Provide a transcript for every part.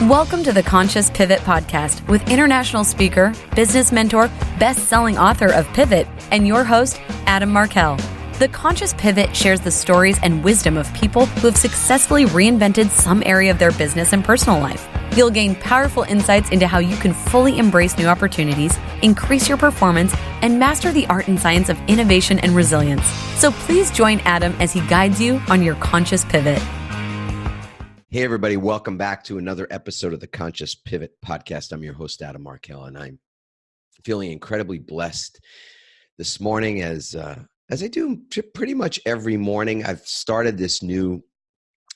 Welcome to the Conscious Pivot Podcast with international speaker, business mentor, best-selling author of Pivot, and your host, Adam Markell. The Conscious Pivot shares the stories and wisdom of people who have successfully reinvented some area of their business and personal life. You'll gain powerful insights into how you can fully embrace new opportunities, increase your performance, and master the art and science of innovation and resilience. So please join Adam as he guides you on your conscious pivot. Hey, everybody. Welcome back to another episode of the Conscious Pivot Podcast. I'm your host, Adam Markell, and I'm feeling incredibly blessed this morning as I do pretty much every morning. I've started this new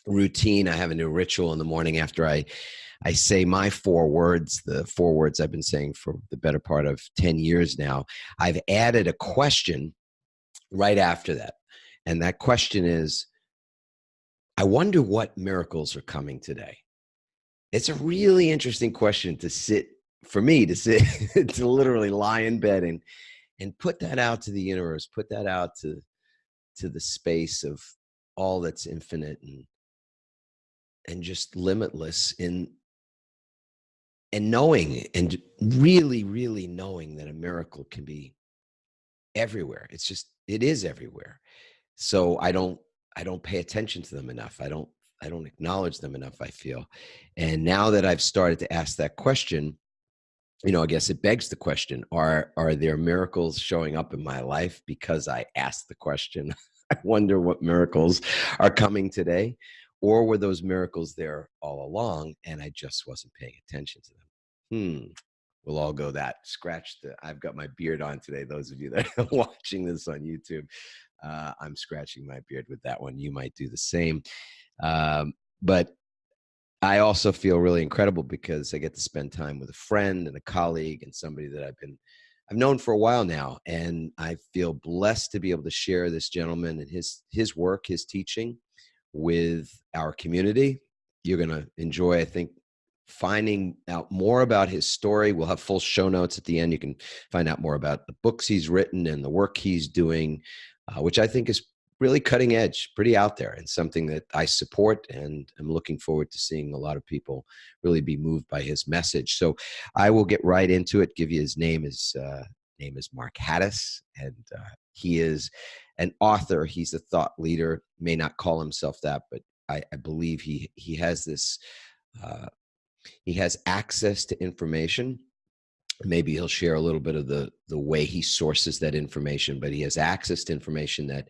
routine. I have a new ritual in the morning after I say my 4 words, the 4 words I've been saying for the better part of 10 years now. I've added a question right after that. And that question is, I wonder what miracles are coming today. It's a really interesting question for me to sit, to literally lie in bed and put that out to the universe, put that out to the space of all that's infinite and just limitless and knowing, and really, really knowing that a miracle can be everywhere. It is everywhere. So I don't pay attention to them enough. I don't acknowledge them enough, I feel. And now that I've started to ask that question, I guess it begs the question, are there miracles showing up in my life because I asked the question? I wonder what miracles are coming today. Or were those miracles there all along and I just wasn't paying attention to them? We'll all go that. I've got my beard on today. Those of you that are watching this on YouTube, I'm scratching my beard with that one. You might do the same. But I also feel really incredible because I get to spend time with a friend and a colleague and somebody that I've known for a while now. And I feel blessed to be able to share this gentleman and his work, his teaching with our community. You're going to enjoy, I think, finding out more about his story. We'll have full show notes at the end. You can find out more about the books he's written and the work he's doing, which I think is really cutting edge, pretty out there, and something that I support, and I'm looking forward to seeing a lot of people really be moved by his message. So I will get right into it, give you his name. His name is Mark Hattas, and he is an author. He's a thought leader, may not call himself that, but I believe he has this, he has access to information. Maybe he'll share a little bit of the way he sources that information, but he has access to information that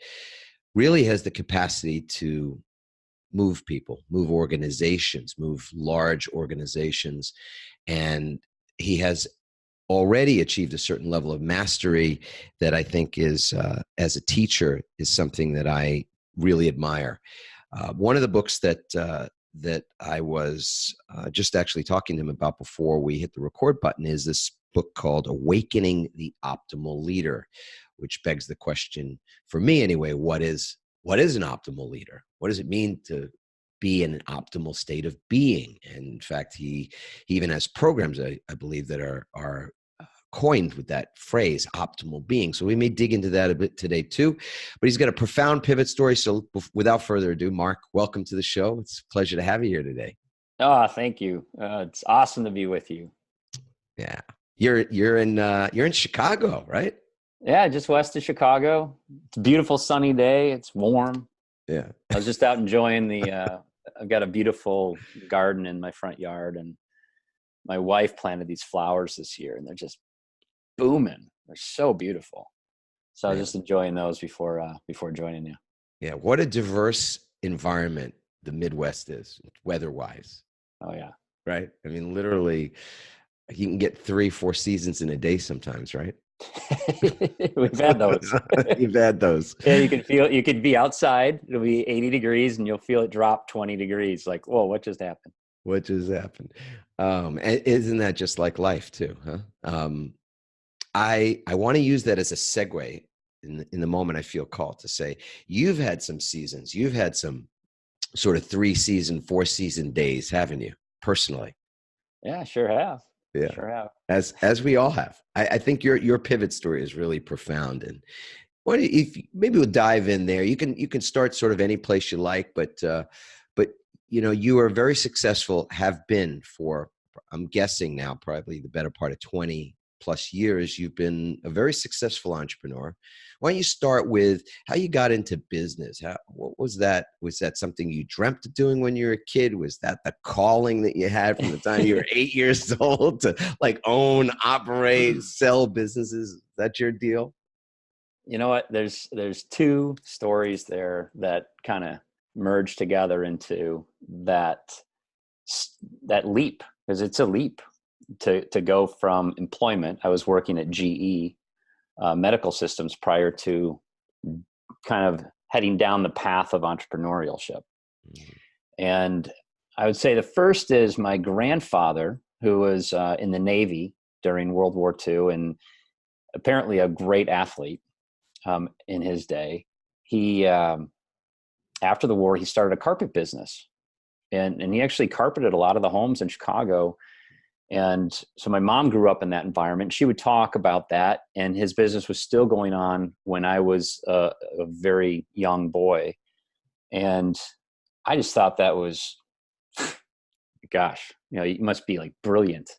really has the capacity to move people, move organizations, move large organizations. And he has already achieved a certain level of mastery that I think is, as a teacher, is something that I really admire. One of the books that I was just actually talking to him about before we hit the record button is this book called Awakening the Optimal Leader, which begs the question, for me anyway, what is an optimal leader? What does it mean to be in an optimal state of being? And in fact, he even has programs, I believe, that are coined with that phrase, optimal being. So we may dig into that a bit today too, but he's got a profound pivot story. So without further ado, Mark, welcome to the show. It's a pleasure to have you here today. Oh, thank you. It's awesome to be with you. Yeah. You're in Chicago, right? Yeah, just west of Chicago. It's a beautiful sunny day. It's warm. Yeah. I was just out enjoying I've got a beautiful garden in my front yard, and my wife planted these flowers this year, and they're just booming. They're so beautiful. So I was just enjoying those before joining you. Yeah. What a diverse environment the Midwest is, weather-wise. Oh yeah. Right. I mean, literally, you can get 3-4 seasons in a day sometimes, right? We've had those. You've had those. Yeah, you could be outside. It'll be 80 degrees and you'll feel it drop 20 degrees. Like, whoa, what just happened? What just happened? And isn't that just like life too, huh? I want to use that as a segue in the moment I feel called to say, you've had some seasons, you've had some sort of 3-season, 4-season days, haven't you? Personally. Yeah, sure have. Yeah, sure have. As we all have. I think your pivot story is really profound. And maybe we'll dive in there. You can start sort of any place you like, but you are very successful, have been for, I'm guessing now, probably the better part of 20 plus years. You've been a very successful entrepreneur. Why don't you start with how you got into business? What was that? Was that something you dreamt of doing when you were a kid? Was that the calling that you had from the time you were 8 years old to like own, operate, sell businesses? Is that your deal? You know what? There's two stories there that kind of merge together into that leap, because it's a leap to go from employment. I was working at GE Medical Systems prior to kind of heading down the path of entrepreneurship. And I would say the first is my grandfather, who was in the Navy during World War II and apparently a great athlete in his day. He, after the war, he started a carpet business, and he actually carpeted a lot of the homes in Chicago. And so my mom grew up in that environment. She would talk about that, and his business was still going on when I was a very young boy. And I just thought that was, gosh, you must be like brilliant,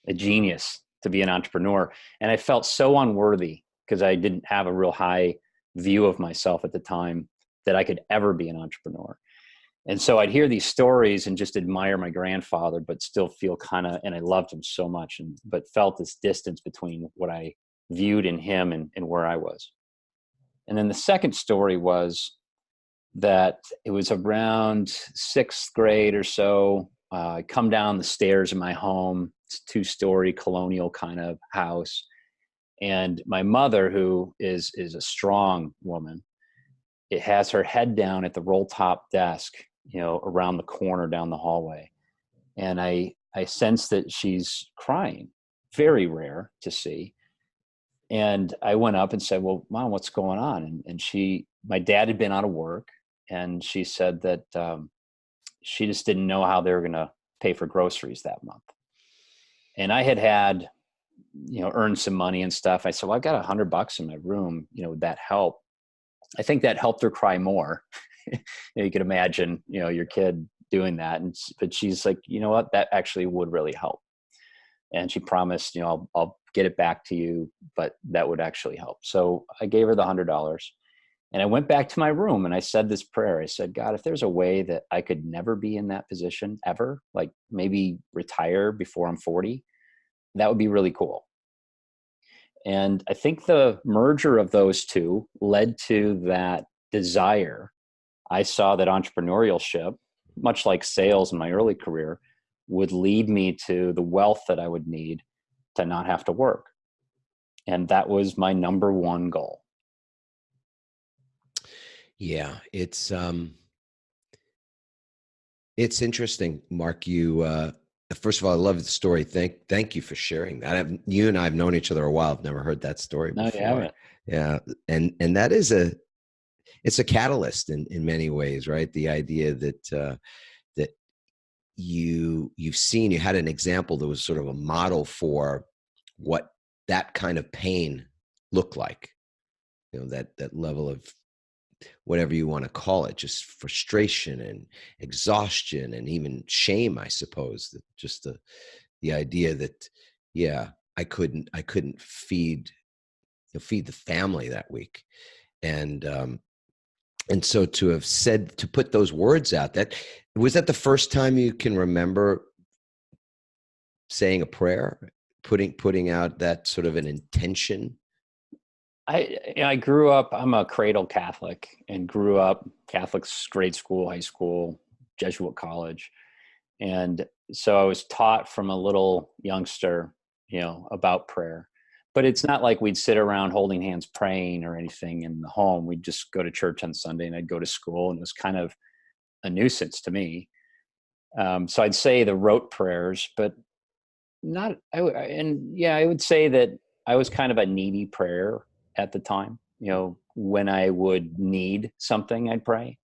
a genius to be an entrepreneur. And I felt so unworthy because I didn't have a real high view of myself at the time that I could ever be an entrepreneur. And so I'd hear these stories and just admire my grandfather, but still feel and I loved him so much, but felt this distance between what I viewed in him and where I was. And then the second story was that it was around 6th grade or so. I come down the stairs of my home. It's a 2-story colonial kind of house. And my mother, who is a strong woman, it has her head down at the roll top desk, around the corner down the hallway. And I sense that she's crying, very rare to see. And I went up and said, "Well, Mom, what's going on?" And my dad had been out of work, and she said that she just didn't know how they were going to pay for groceries that month. And I had earned some money and stuff. I said, "Well, I've got $100 in my room. Would that help?" I think that helped her cry more. You could imagine, your kid doing that. But she's like, "You know what? That actually would really help." And she promised, I'll get it back to you, but that would actually help. So I gave her the $100, and I went back to my room and I said this prayer. I said, "God, if there's a way that I could never be in that position ever, like maybe retire before I'm 40, that would be really cool." And I think the merger of those two led to that desire. I saw that entrepreneurship, much like sales in my early career, would lead me to the wealth that I would need to not have to work. And that was my number one goal. Yeah, it's interesting, Mark. First of all, I love the story. Thank you for sharing that. You and I have known each other a while. I've never heard that story before. No, you haven't. Yeah, and that is it's a catalyst in many ways, right? The idea that that you've seen, you had an example that was sort of a model for what that kind of pain looked like. That level of whatever you want to call it, just frustration and exhaustion and even shame, I suppose. That just the idea that, yeah, I couldn't feed the family that week. And so to put those words out, was that the first time you can remember saying a prayer, putting out that sort of an intention? I grew up, I'm a cradle Catholic, and grew up Catholic grade school, high school, Jesuit college. And so I was taught from a little youngster, about prayer. But it's not like we'd sit around holding hands praying or anything in the home. We'd just go to church on Sunday, and I'd go to school, and it was kind of a nuisance to me. So I'd say the rote prayers, but not, I would say that I was kind of a needy prayer at the time. When I would need something, I'd pray.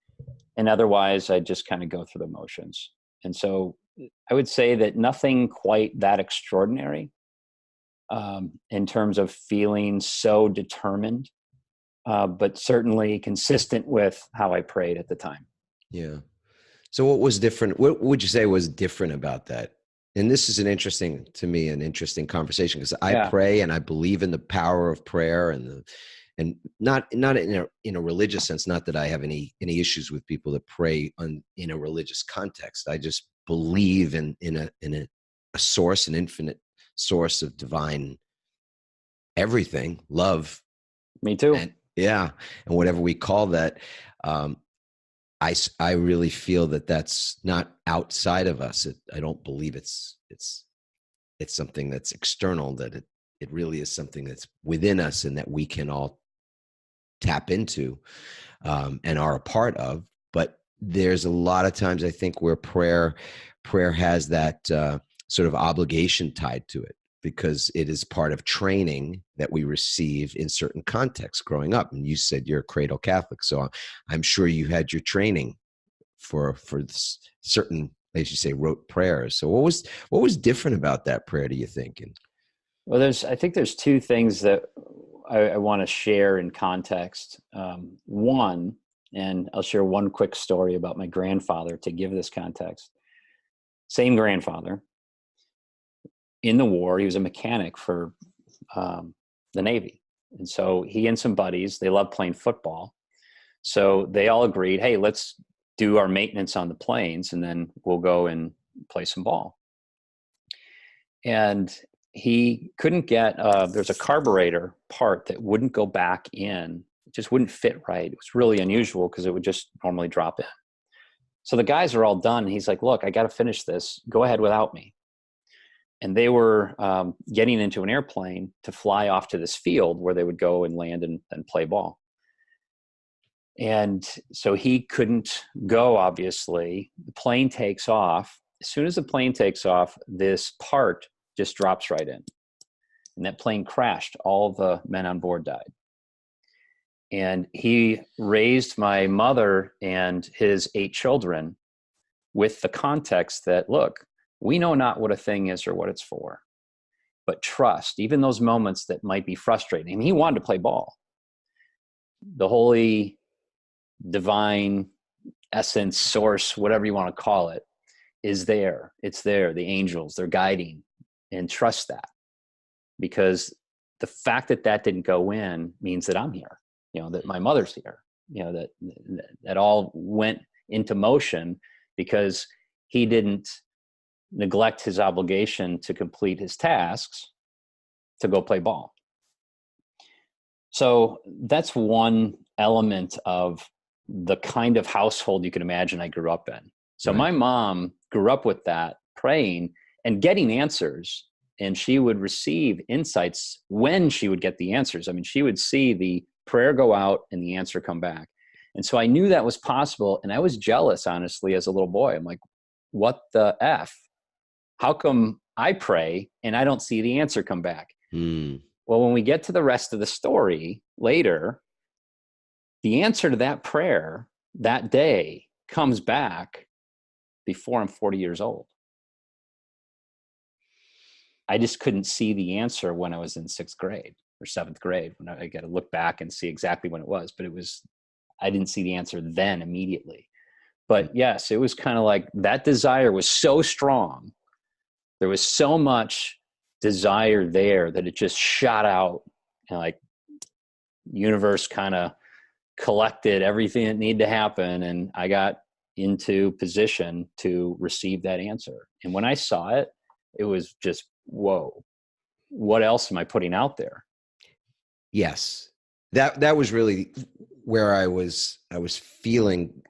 And otherwise, I'd just kind of go through the motions. And so I would say that nothing quite that extraordinary in terms of feeling so determined, but certainly consistent with how I prayed at the time. Yeah. So what was different? What would you say was different about that? And this is an interesting conversation, because I Yeah, pray and I believe in the power of prayer, and not in a religious sense. Not that I have any issues with people that pray in a religious context. I just believe in a source, an infinite source of divine everything, love, me too. and yeah, and whatever we call that. Um, I really feel that that's not outside of us. I don't believe it's something that's external, that it really is something that's within us and that we can all tap into, and are a part of. But there's a lot of times, I think, where prayer has that sort of obligation tied to it, because it is part of training that we receive in certain contexts growing up. And you said you're a cradle Catholic, so I'm sure you had your training for certain, as you say, rote prayers. So what was different about that prayer, do you think? And Well, I think there's two things that I want to share in context. One, and I'll share one quick story about my grandfather to give this context. Same grandfather. In the war, he was a mechanic for the Navy. And so he and some buddies, they loved playing football. So they all agreed, hey, let's do our maintenance on the planes, and then we'll go and play some ball. And he couldn't get, there's a carburetor part that wouldn't go back in. It just wouldn't fit right. It was really unusual because it would just normally drop in. So the guys are all done. And he's like, look, I got to finish this. Go ahead without me. And they were getting into an airplane to fly off to this field where they would go and land and play ball. And so he couldn't go, obviously. The plane takes off. As soon as the plane takes off, this part just drops right in. And that plane crashed. All the men on board died. And he raised my mother and his 8 children with the context that, look, we know not what a thing is or what it's for, but trust, even those moments that might be frustrating. I mean, he wanted to play ball. The holy, divine essence, source, whatever you want to call it, is there. It's there. The angels, they're guiding, and trust that, because the fact that that didn't go in means that I'm here, that my mother's here, that all went into motion because he didn't neglect his obligation to complete his tasks to go play ball. So that's one element of the kind of household you can imagine I grew up in. So right. My mom grew up with that, praying and getting answers, and she would receive insights when she would get the answers. I mean, she would see the prayer go out and the answer come back. And so I knew that was possible, and I was jealous, honestly, as a little boy. I'm like, what the F? How come I pray and I don't see the answer come back? Well, when we get to the rest of the story later, the answer to that prayer that day comes back before I'm 40 years old. I just couldn't see the answer when I was in 6th grade or 7th grade. When I got to look back and see exactly when it was, but I didn't see the answer then immediately. But yes, it was kind of like that desire was so strong. There was so much desire there that it just shot out, and like universe kind of collected everything that needed to happen. And I got into position to receive that answer. And when I saw it, it was just, whoa, what else am I putting out there? Yes. That was really where I was feeling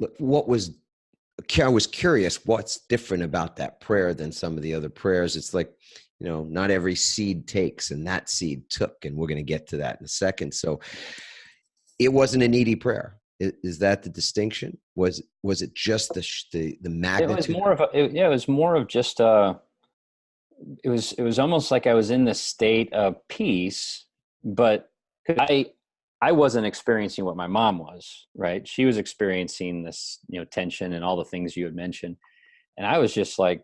I was curious what's different about that prayer than some of the other prayers. It's like, not every seed takes, and that seed took, and we're going to get to that in a second. So it wasn't a needy prayer. Is that the distinction? Was it just the magnitude? It was more of it was more of just it was almost like I was in this state of peace, but I wasn't experiencing what my mom was, right? She was experiencing this, tension and all the things you had mentioned. And I was just like,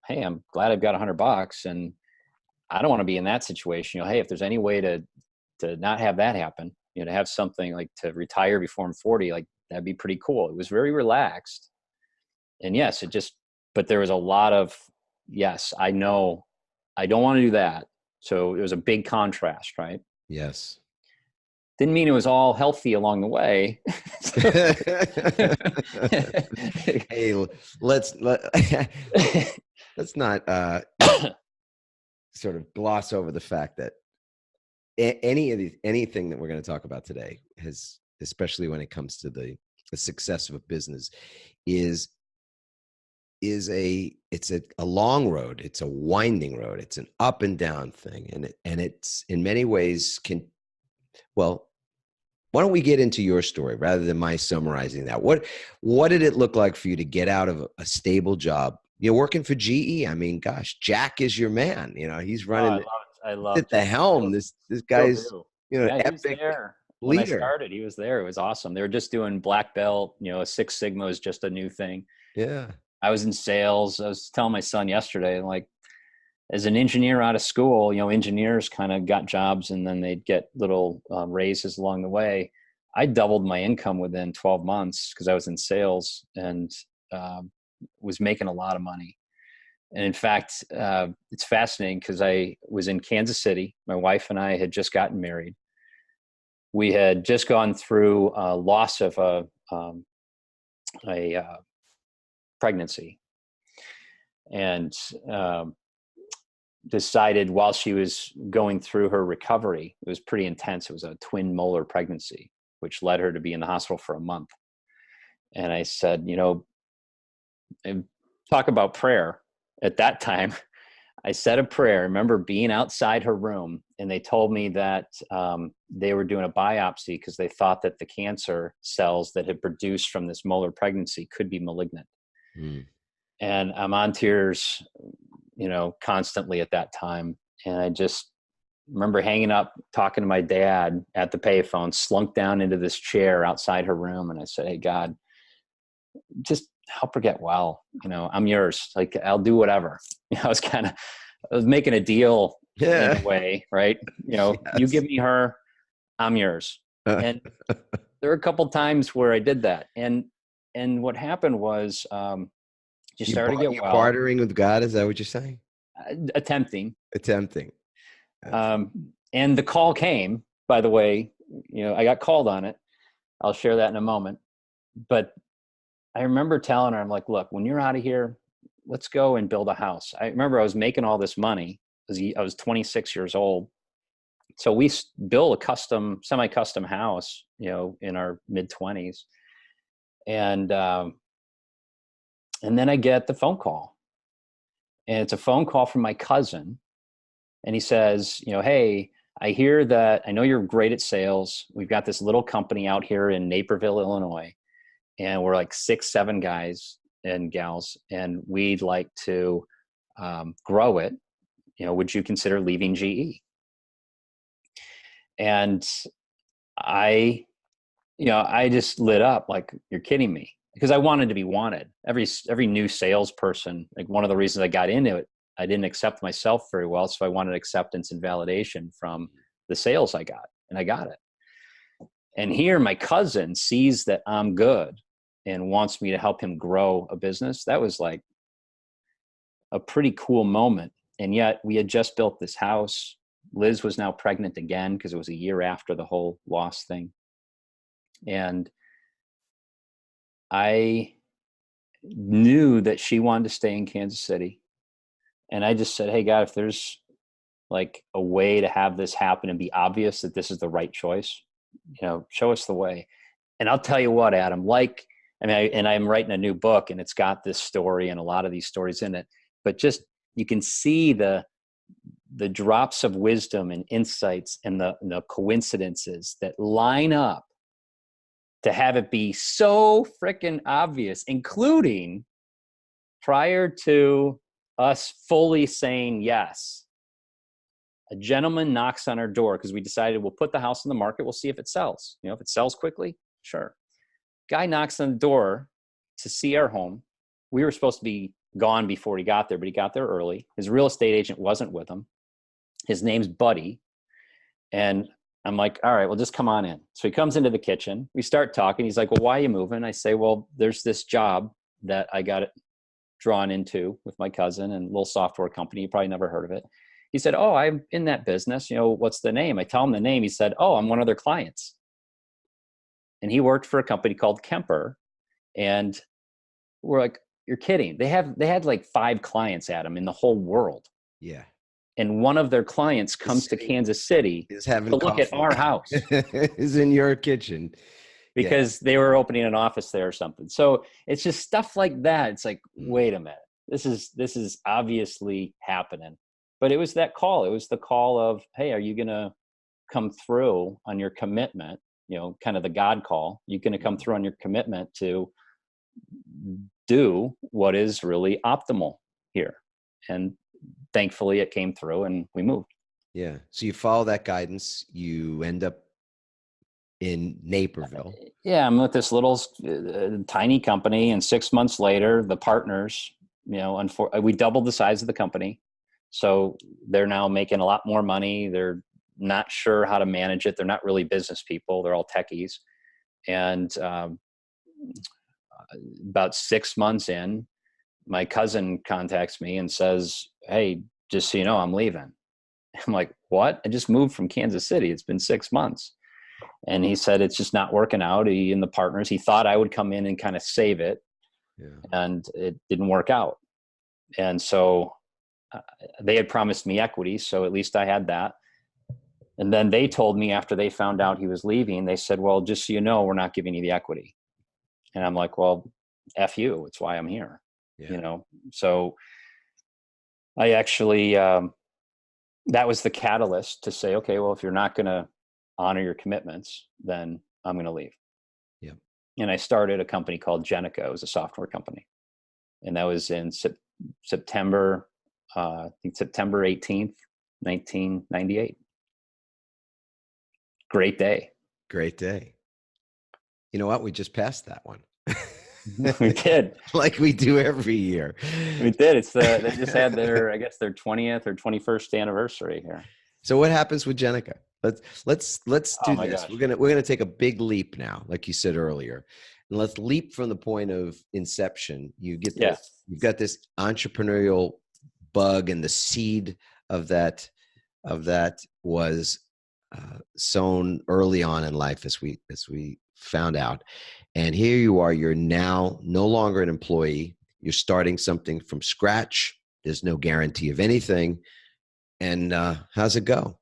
hey, I'm glad I've got $100, and I don't want to be in that situation. Hey, if there's any way to not have that happen, to have something like to retire before I'm 40, like that'd be pretty cool. It was very relaxed. And yes, but there was a lot of, yes, I know I don't want to do that. So it was a big contrast, right? Yes. Didn't mean it was all healthy along the way. Hey, let's not sort of gloss over the fact that anything that we're going to talk about today has, especially when it comes to the success of a business, is it's a long road. It's a winding road. It's an up and down thing, and it's in many ways well. Why don't we get into your story rather than my summarizing that? What did it look like for you to get out of a stable job? You're working for GE. I mean, gosh, Jack is your man. He's running. I love at the helm. This guy's Yeah, he was epic there when I leader. started. He was there. It was awesome. They were just doing black belt. A Six Sigma is just a new thing. Yeah. I was in sales. I was telling my son yesterday, like, as an engineer out of school, engineers kind of got jobs and then they'd get little raises along the way. I doubled my income within 12 months because I was in sales and was making a lot of money. And in fact, it's fascinating because I was in Kansas City. My wife and I had just gotten married. We had just gone through a loss of a pregnancy, and decided while she was going through her recovery, it was pretty intense. It was a twin molar pregnancy, which led her to be in the hospital for a month. And I said, and talk about prayer. At that time, I said a prayer. I remember being outside her room and they told me that they were doing a biopsy because they thought that the cancer cells that had produced from this molar pregnancy could be malignant. Mm. And I'm on tears, constantly at that time. And I just remember hanging up, talking to my dad at the payphone, slunk down into this chair outside her room. And I said, hey, God, just help her get well. I'm yours. Like, I'll do whatever. I was making a deal in a way, right? Yes. You give me her, I'm yours. And there were a couple times where I did that. And what happened was, you started to get well. Bartering with God, is that what you're saying? Attempting. Yes. And the call came, by the way, I got called on it. I'll share that in a moment. But I remember telling her, I'm like, look, when you're out of here, let's go and build a house. I remember I was making all this money because I was 26 years old. So we built a semi-custom house, in our mid-20s. And then I get the phone call. And it's a phone call from my cousin. And he says, hey, I hear that, I know you're great at sales. We've got this little company out here in Naperville, Illinois. And we're like 6-7 guys and gals. And we'd like to grow it. Would you consider leaving GE? And I just lit up like, you're kidding me. Because I wanted to be wanted. Every new salesperson, like one of the reasons I got into it, I didn't accept myself very well. So I wanted acceptance and validation from the sales I got, and I got it. And here my cousin sees that I'm good and wants me to help him grow a business. That was like a pretty cool moment. And yet we had just built this house. Liz was now pregnant again because it was a year after the whole loss thing. And I knew that she wanted to stay in Kansas City. And I just said, hey, God, if there's like a way to have this happen and be obvious that this is the right choice, show us the way. And I'll tell you what, Adam, I'm writing a new book and it's got this story and a lot of these stories in it, but just, you can see the drops of wisdom and insights and the coincidences that line up to have it be so freaking obvious, including prior to us fully saying yes. A gentleman knocks on our door because we decided we'll put the house on the market. We'll see if it sells. If it sells quickly, sure. Guy knocks on the door to see our home. We were supposed to be gone before he got there, but he got there early. His real estate agent wasn't with him. His name's Buddy. And I'm like, all right, well, just come on in. So he comes into the kitchen. We start talking. He's like, well, why are you moving? I say, well, there's this job that I got drawn into with my cousin, and a little software company. You probably never heard of it. He said, "Oh, I'm in that business. What's the name?" I tell him the name. He said, "Oh, I'm one of their clients." And he worked for a company called Kemper. And we're like, "You're kidding." They had like 5 clients, Adam, in the whole world. Yeah. And one of their clients comes to Kansas City Is having to look coffee. at our house. Is in your kitchen. Because they were opening an office there or something. So it's just stuff like that. It's like, wait a minute, this is obviously happening. But it was that call. It was the call of, hey, are you going to come through on your commitment? Kind of the God call. You're going to come through on your commitment to do what is really optimal here. And thankfully it came through and we moved. Yeah. So you follow that guidance, you end up in Naperville. Yeah, I'm with this little tiny company, and 6 months later, the partners, we doubled the size of the company. So they're now making a lot more money. They're not sure how to manage it. They're not really business people. They're all techies. And about 6 months in, my cousin contacts me and says, "Hey, just so you know, I'm leaving." I'm like, "What? I just moved from Kansas City. It's been 6 months." And he said, it's just not working out. He and the partners, he thought I would come in and kind of save it. Yeah. And it didn't work out. And so they had promised me equity. So at least I had that. And then they told me after they found out he was leaving, they said, "Well, just so you know, we're not giving you the equity." And I'm like, "Well, F you. It's why I'm here." Yeah. So I actually, that was the catalyst to say, okay, well, if you're not going to honor your commitments, then I'm going to leave. Yeah. And I started a company called Jenica. It was a software company. And that was in September 18th, 1998. Great day. Great day. You know what? We just passed that one. We did. Like we do every year. We did. They just had their 20th or 21st anniversary here. So what happens with Jenica? Let's do this. Gosh. We're gonna take a big leap now, like you said earlier, and let's leap from the point of inception. You've got this entrepreneurial bug, and the seed of that was sown early on in life, as we found out. And here you are. You're now no longer an employee. You're starting something from scratch. There's no guarantee of anything. And how's it go?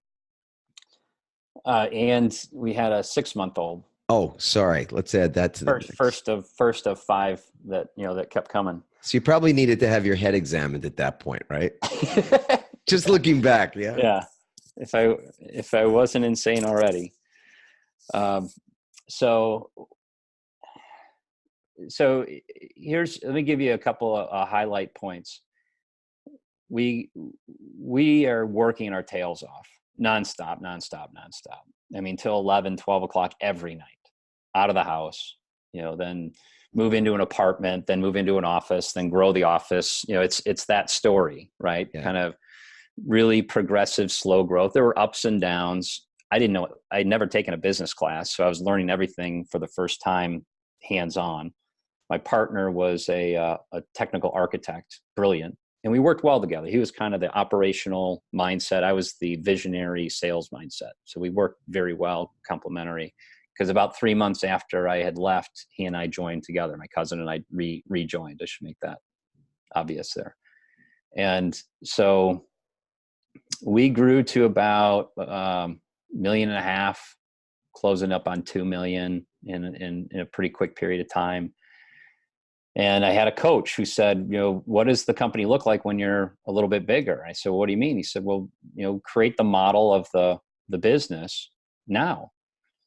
And we had a 6-month-old. Oh, sorry. Let's add that to the first of 5 that kept coming. So you probably needed to have your head examined at that point, right? Just looking back, yeah. Yeah. If I wasn't insane already. So let me give you a couple of highlight points. We are working our tails off nonstop. I mean, till 11, 12 o'clock every night, out of the house, then move into an apartment, then move into an office, then grow the office. It's that story, right? Yeah. Kind of really progressive, slow growth. There were ups and downs. I didn't know, I'd never taken a business class. So I was learning everything for the first time, hands-on. My partner was a technical architect, brilliant. And we worked well together. He was kind of the operational mindset. I was the visionary sales mindset. So we worked very well, complementary. Because about 3 months after I had left, he and I joined together. My cousin and I rejoined. I should make that obvious there. And so we grew to about $1.5 million, closing up on $2 million in a pretty quick period of time. And I had a coach who said, what does the company look like when you're a little bit bigger? I said, well, what do you mean? He said, well, create the model of the business now.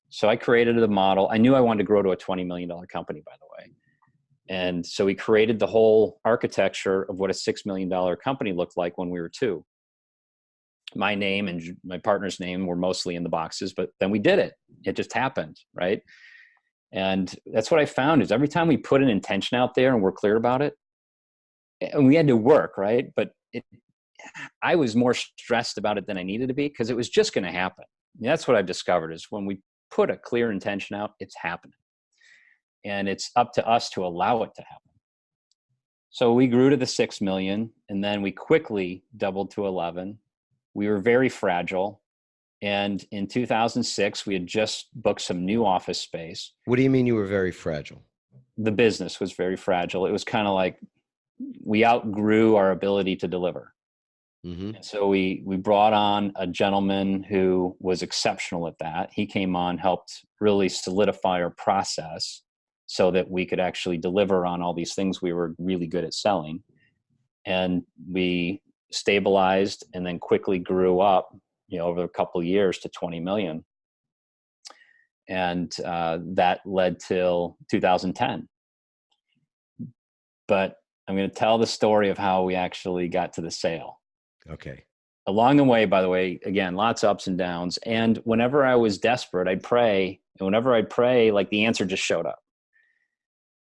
So I created the model. I knew I wanted to grow to a $20 million company, by the way. And so we created the whole architecture of what a $6 million company looked like when we were 2. My name and my partner's name were mostly in the boxes, but then we did it. It just happened, right? And that's what I found is every time we put an intention out there and we're clear about it, and we had to work, right? But I was more stressed about it than I needed to be because it was just going to happen. And that's what I've discovered is when we put a clear intention out, it's happening. And it's up to us to allow it to happen. So we grew to the 6 million, and then we quickly doubled to 11. We were very fragile. And in 2006, we had just booked some new office space. What do you mean you were very fragile? The business was very fragile. It was kind of like we outgrew our ability to deliver. Mm-hmm. And so we brought on a gentleman who was exceptional at that. He came on, helped really solidify our process so that we could actually deliver on all these things we were really good at selling. And we stabilized and then quickly grew up, over a couple of years to 20 million. And that led till 2010. But I'm going to tell the story of how we actually got to the sale. Okay. Along the way, by the way, again, lots of ups and downs. And whenever I was desperate, I'd pray. And whenever I'd pray, like the answer just showed up.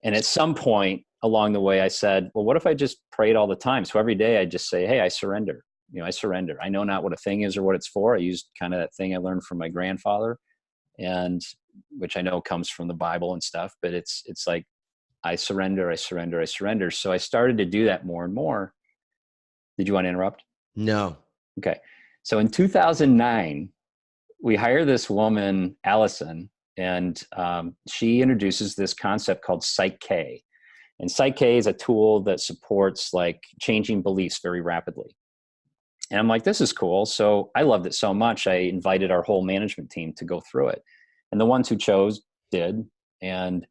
And at some point along the way, I said, well, what if I just prayed all the time? So every day I just say, hey, I surrender. I surrender. I know not what a thing is or what it's for. I used kind of that thing I learned from my grandfather, and which I know comes from the Bible and stuff, but it's like, I surrender, I surrender, I surrender. So I started to do that more and more. Did you want to interrupt? No. Okay. So in 2009, we hire this woman, Allison, and she introduces this concept called Psych-K. And Psych-K is a tool that supports like changing beliefs very rapidly. And I'm like, this is cool. So I loved it so much, I invited our whole management team to go through it. And the ones who chose did. And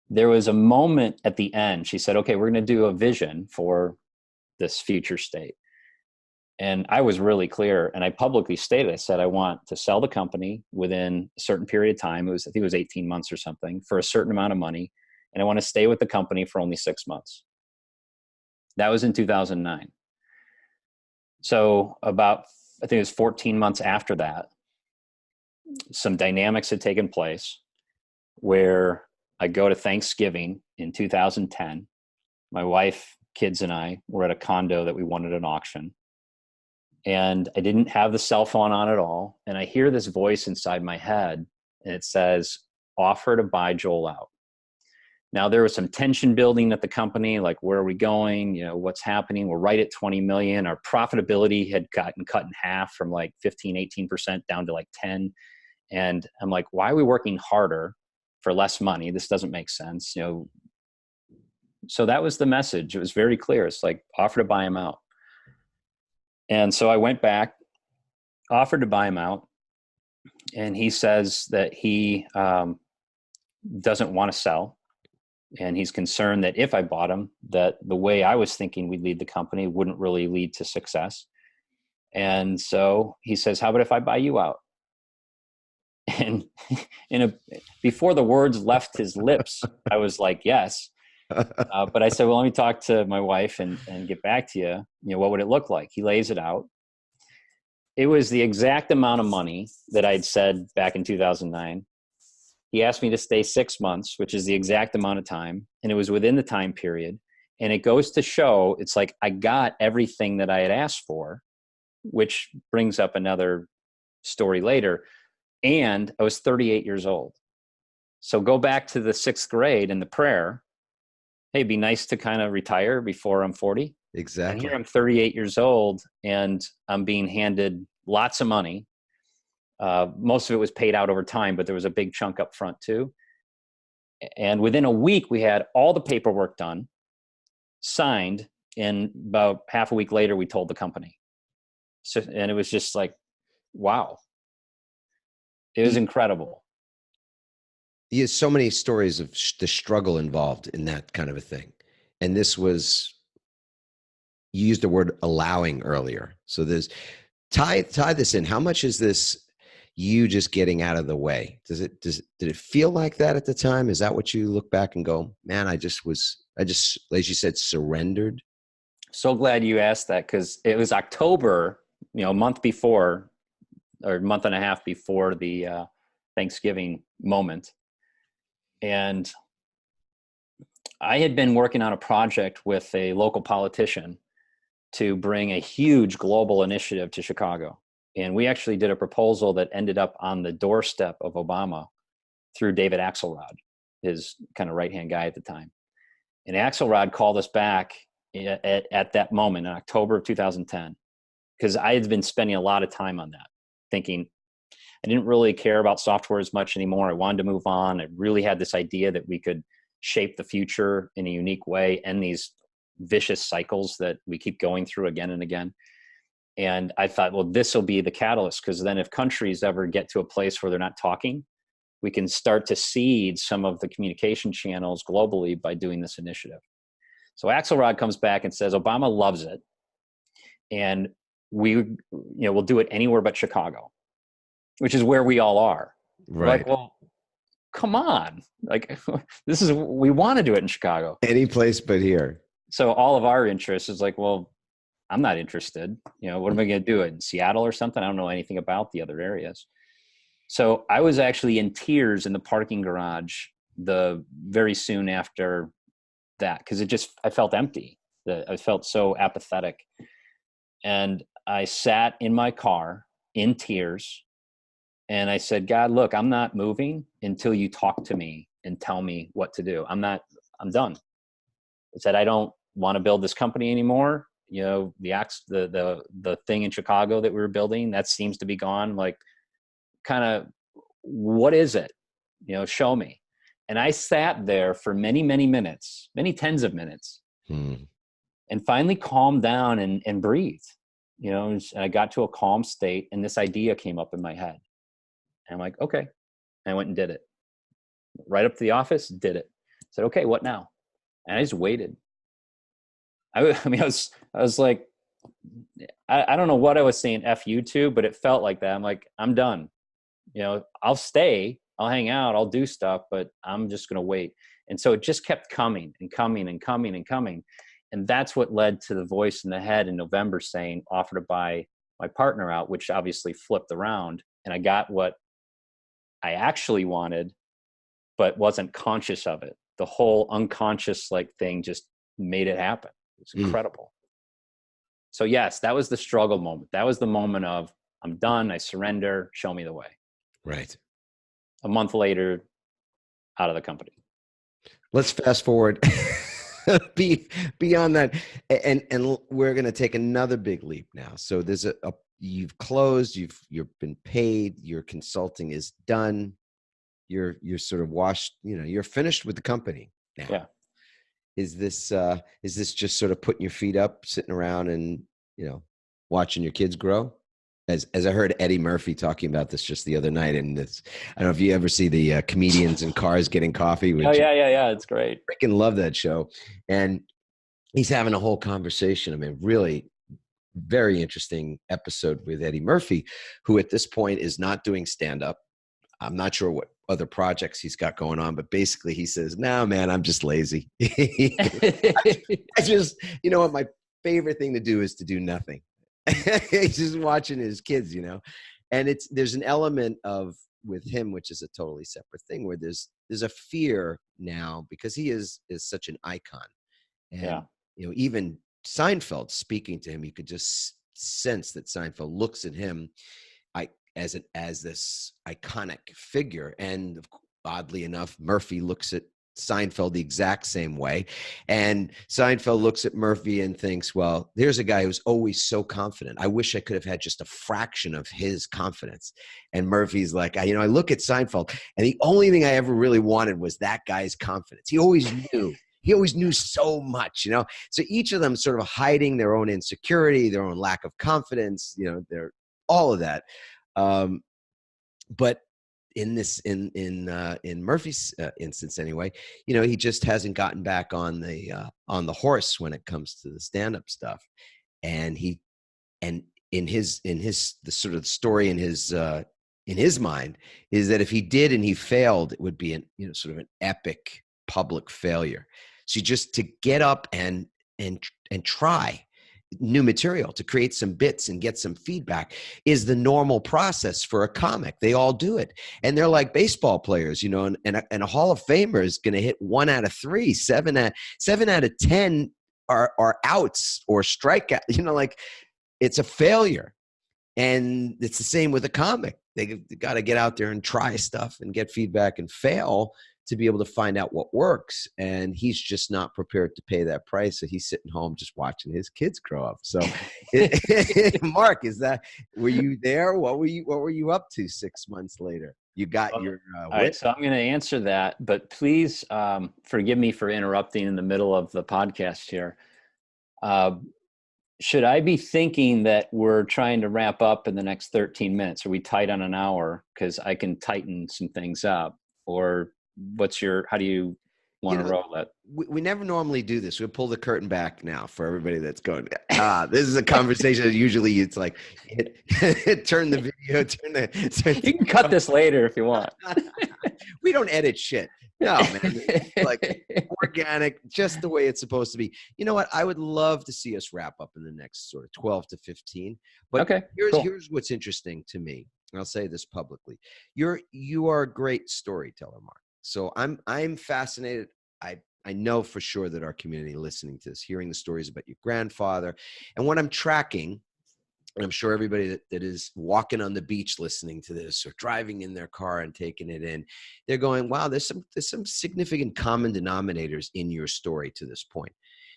there was a moment at the end, she said, okay, we're going to do a vision for this future state. And I was really clear, and I publicly stated, I said, I want to sell the company within a certain period of time. I think it was 18 months or something, for a certain amount of money. And I want to stay with the company for only 6 months. That was in 2009. So about, I think it was 14 months after that, some dynamics had taken place where I go to Thanksgiving in 2010. My wife, kids, and I were at a condo that we won at an auction. And I didn't have the cell phone on at all. And I hear this voice inside my head, and it says, offer to buy Joel out. Now, there was some tension building at the company, like, where are we going? What's happening? We're right at 20 million. Our profitability had gotten cut in half from like 15, 18% down to like 10. And I'm like, why are we working harder for less money? This doesn't make sense. So that was the message. It was very clear. It's like, offer to buy him out. And so I went back, offered to buy him out. And he says that he doesn't want to sell. And he's concerned that if I bought him, that the way I was thinking we'd lead the company wouldn't really lead to success. And so he says, how about if I buy you out? And before the words left his lips, I was like, yes. But I said, well, let me talk to my wife and get back to you. What would it look like? He lays it out. It was the exact amount of money that I'd said back in 2009. He asked me to stay 6 months, which is the exact amount of time. And it was within the time period. And it goes to show, it's like I got everything that I had asked for, which brings up another story later. And I was 38 years old. So go back to the 6th grade and the prayer. Hey, be nice to kind of retire before I'm 40. Exactly. And here I'm 38 years old and I'm being handed lots of money. Most of it was paid out over time, but there was a big chunk up front too. And within a week, we had all the paperwork done, signed, and about half a week later, we told the company. So, and it was just like, wow. It was incredible. There's so many stories of the struggle involved in that kind of a thing. And this was, you used the word allowing earlier. So there's, tie this in. How much is this you just getting out of the way? Did it feel like that at the time? Is that what you look back and go, man, I just, as you said, surrendered? So glad you asked that, because it was October, a month before, or a month and a half before the Thanksgiving moment. And I had been working on a project with a local politician to bring a huge global initiative to Chicago. And we actually did a proposal that ended up on the doorstep of Obama through David Axelrod, his kind of right-hand guy at the time. And Axelrod called us back at that moment in October of 2010, because I had been spending a lot of time on that, thinking I didn't really care about software as much anymore. I wanted to move on. I really had this idea that we could shape the future in a unique way, and these vicious cycles that we keep going through again and again. And I thought, well, this will be the catalyst, because then if countries ever get to a place where they're not talking, we can start to seed some of the communication channels globally by doing this initiative. So Axelrod comes back and says, Obama loves it. And we'll do it anywhere but Chicago, which is where we all are. Right. Like, well, come on. Like, we want to do it in Chicago. Any place but here. So all of our interest is like, well, I'm not interested. What am I going to do? In Seattle or something? I don't know anything about the other areas. So I was actually in tears in the parking garage very soon after that, because I felt empty. I felt so apathetic. And I sat in my car in tears, and I said, God, look, I'm not moving until you talk to me and tell me what to do. I'm done. I said, I don't want to build this company anymore. The thing in Chicago that we were building, that seems to be gone. Like, kind of, what is it? Show me. And I sat there for many, many minutes, many tens of minutes, and finally calmed down and breathed, and I got to a calm state, and this idea came up in my head. And I'm like, okay. And I went and did it. Right up to the office, did it. Said, okay, what now? And I just waited. I was like, I don't know what I was saying F you to, but it felt like that. I'm like, I'm done. I'll stay, I'll hang out, I'll do stuff, but I'm just going to wait. And so it just kept coming and coming and coming and coming. And that's what led to the voice in the head in November saying, offer to buy my partner out, which obviously flipped around. And I got what I actually wanted, but wasn't conscious of it. The whole unconscious thing just made it happen. It's incredible. So yes, that was the struggle moment. That was the moment of, I'm done. I surrender. Show me the way. Right. A month later, out of the company. Let's fast forward beyond that. And we're going to take another big leap now. So there's you've closed, you've been paid, your consulting is done. You're sort of washed, you're finished with the company now. Yeah. Is this just sort of putting your feet up, sitting around and, watching your kids grow? As I heard Eddie Murphy talking about this just the other night, and I don't know if you ever see the comedians in cars getting coffee. Oh yeah. It's great. Freaking love that show. And he's having a whole conversation. I mean, really very interesting episode with Eddie Murphy, who at this point is not doing stand-up. I'm not sure what other projects he's got going on, but basically he says, no, man, I'm just lazy. I just, what my favorite thing to do is to do nothing. He's just watching his kids, and there's an element of with him, which is a totally separate thing, where there's a fear now because he is such an icon. And, even Seinfeld speaking to him, you could just sense that Seinfeld looks at him as this iconic figure. And oddly enough, Murphy looks at Seinfeld the exact same way. And Seinfeld looks at Murphy and thinks, well, there's a guy who's always so confident. I wish I could have had just a fraction of his confidence. And Murphy's like, I look at Seinfeld, and the only thing I ever really wanted was that guy's confidence. He always knew. He always knew so much, So each of them sort of hiding their own insecurity, their own lack of confidence, they're all of that. But in Murphy's instance anyway, he just hasn't gotten back on the horse when it comes to the stand-up stuff. And the sort of story in his mind is that if he did and he failed, it would be sort of an epic public failure. So just to get up and try new material, to create some bits and get some feedback is the normal process for a comic. They all do it. And they're like baseball players, and a Hall of Famer is going to hit 1 out of 3, 7 out of 10 are outs or strikeout, it's a failure. And it's the same with a comic. They got to get out there and try stuff and get feedback and fail to be able to find out what works. And he's just not prepared to pay that price. So he's sitting home just watching his kids grow up. So Mark, were you there? What were you up to 6 months later? You got your all right, so I'm going to answer that, but please forgive me for interrupting in the middle of the podcast here. Should I be thinking that we're trying to wrap up in the next 13 minutes? Are we tight on an hour? Because I can tighten some things up. Or how do you want to roll it? We never normally do this. We'll pull the curtain back now for everybody that's going, this is a conversation that usually it's like, turn the video, you can cut this later if you want. We don't edit shit. No, man. It's like organic, just the way it's supposed to be. You know what? I would love to see us wrap up in the next sort of 12 to 15. But okay, here's what's interesting to me. And I'll say this publicly. You are a great storyteller, Mark. So I'm fascinated. I know for sure that our community listening to this, hearing the stories about your grandfather, and what I'm tracking, and I'm sure everybody that is walking on the beach listening to this or driving in their car and taking it in, they're going, wow, there's some significant common denominators in your story to this point.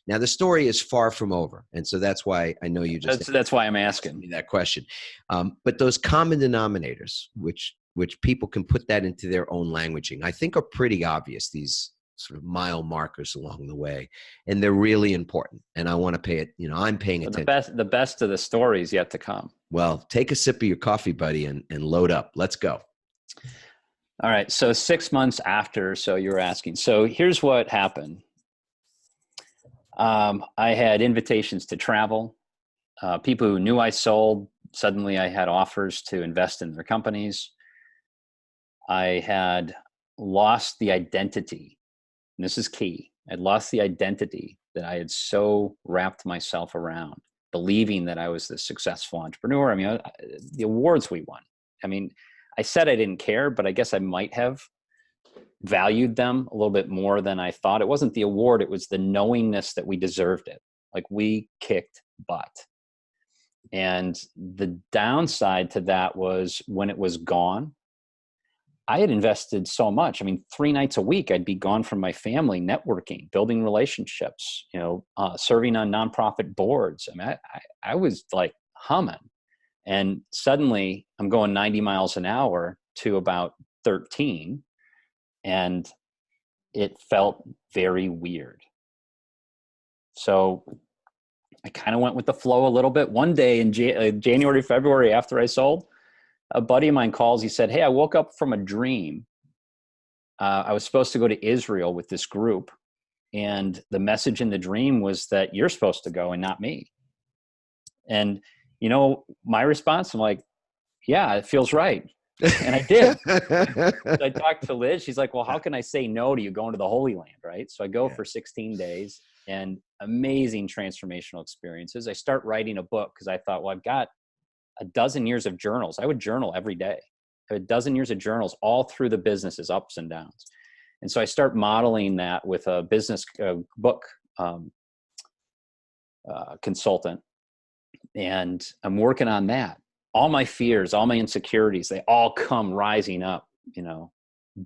Now, the story is far from over. And so that's why I know you just... That's why I'm asking me that question. But those common denominators, which people can put that into their own languaging, I think are pretty obvious, these sort of mile markers along the way. And they're really important. And I want to pay it, I'm paying attention. The best of the stories yet to come. Well, take a sip of your coffee, buddy, and load up. Let's go. All right. So 6 months after, so you were asking. So here's what happened. I had invitations to travel. People who knew I sold, suddenly I had offers to invest in their companies. I had lost the identity. And this is key. I'd lost the identity that I had so wrapped myself around, believing that I was this successful entrepreneur. I mean, the awards we won. I mean, I said I didn't care, but I guess I might have valued them a little bit more than I thought. It wasn't the award. It was the knowingness that we deserved it. Like, we kicked butt. And the downside to that was when it was gone, I had invested so much. I mean, 3 nights a week, I'd be gone from my family, networking, building relationships, serving on nonprofit boards. I mean, I was like humming. And suddenly I'm going 90 miles an hour to about 13. And it felt very weird. So I kind of went with the flow a little bit. One day in January, February, after I sold, a buddy of mine calls. He said, hey, I woke up from a dream. I was supposed to go to Israel with this group. And the message in the dream was that you're supposed to go and not me. And, my response, I'm like, yeah, it feels right. And I did. I talked to Liz. She's like, well, how can I say no to you going to the Holy Land, right? So I go for 16 days and amazing transformational experiences. I start writing a book because I thought, well, I've got a dozen years of journals. I would journal every day. I had a dozen years of journals all through the businesses, ups and downs. And so I start modeling that with a business book consultant. And I'm working on that. All my fears, all my insecurities, they all come rising up,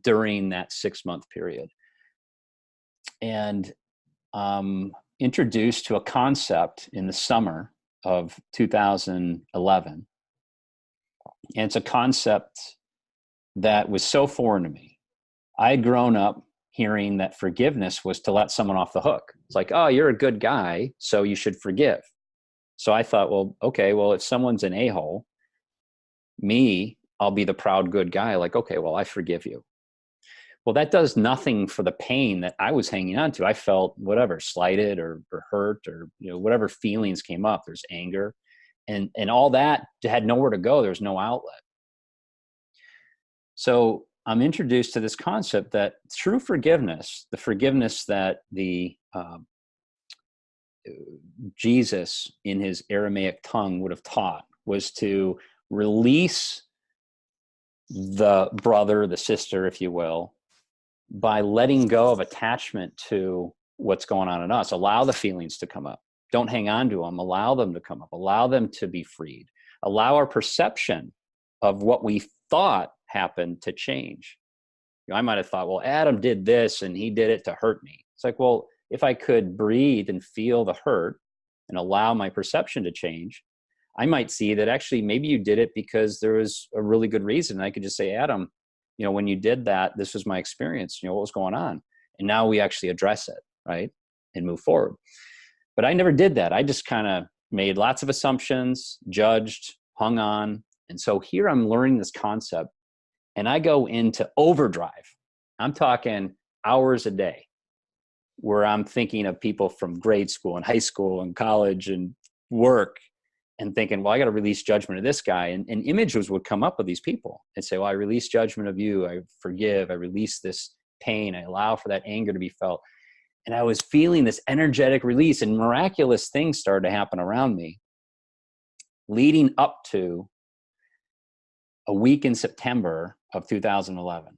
during that 6-month period. And introduced to a concept in the summer of 2011. And it's a concept that was so foreign to me. I had grown up hearing that forgiveness was to let someone off the hook. It's like, oh, you're a good guy, so you should forgive. So I thought, well, okay, well, if someone's an a-hole, I'll be the proud good guy. Like, okay, well, I forgive you. Well, that does nothing for the pain that I was hanging on to. I felt slighted or hurt or, whatever feelings came up. There's anger and all that had nowhere to go. There's no outlet. So I'm introduced to this concept that true forgiveness, the forgiveness that the Jesus in his Aramaic tongue would have taught, was to release the brother, the sister, if you will, by letting go of attachment to what's going on in us. Allow the feelings to come up. Don't hang on to them. Allow them to come up. Allow them to be freed. Allow our perception of what we thought happened to change. I might have thought, well, Adam did this and he did it to hurt me. It's like, well, if I could breathe and feel the hurt and allow my perception to change, I might see that actually maybe you did it because there was a really good reason. And I could just say, Adam, when you did that, this was my experience, what was going on? And now we actually address it, right? And move forward. But I never did that. I just kind of made lots of assumptions, judged, hung on. And so here I'm learning this concept and I go into overdrive. I'm talking hours a day where I'm thinking of people from grade school and high school and college and work and thinking, well, I got to release judgment of this guy. And images would come up of these people and say, well, I release judgment of you. I forgive. I release this pain. I allow for that anger to be felt. And I was feeling this energetic release, and miraculous things started to happen around me, leading up to a week in September of 2011.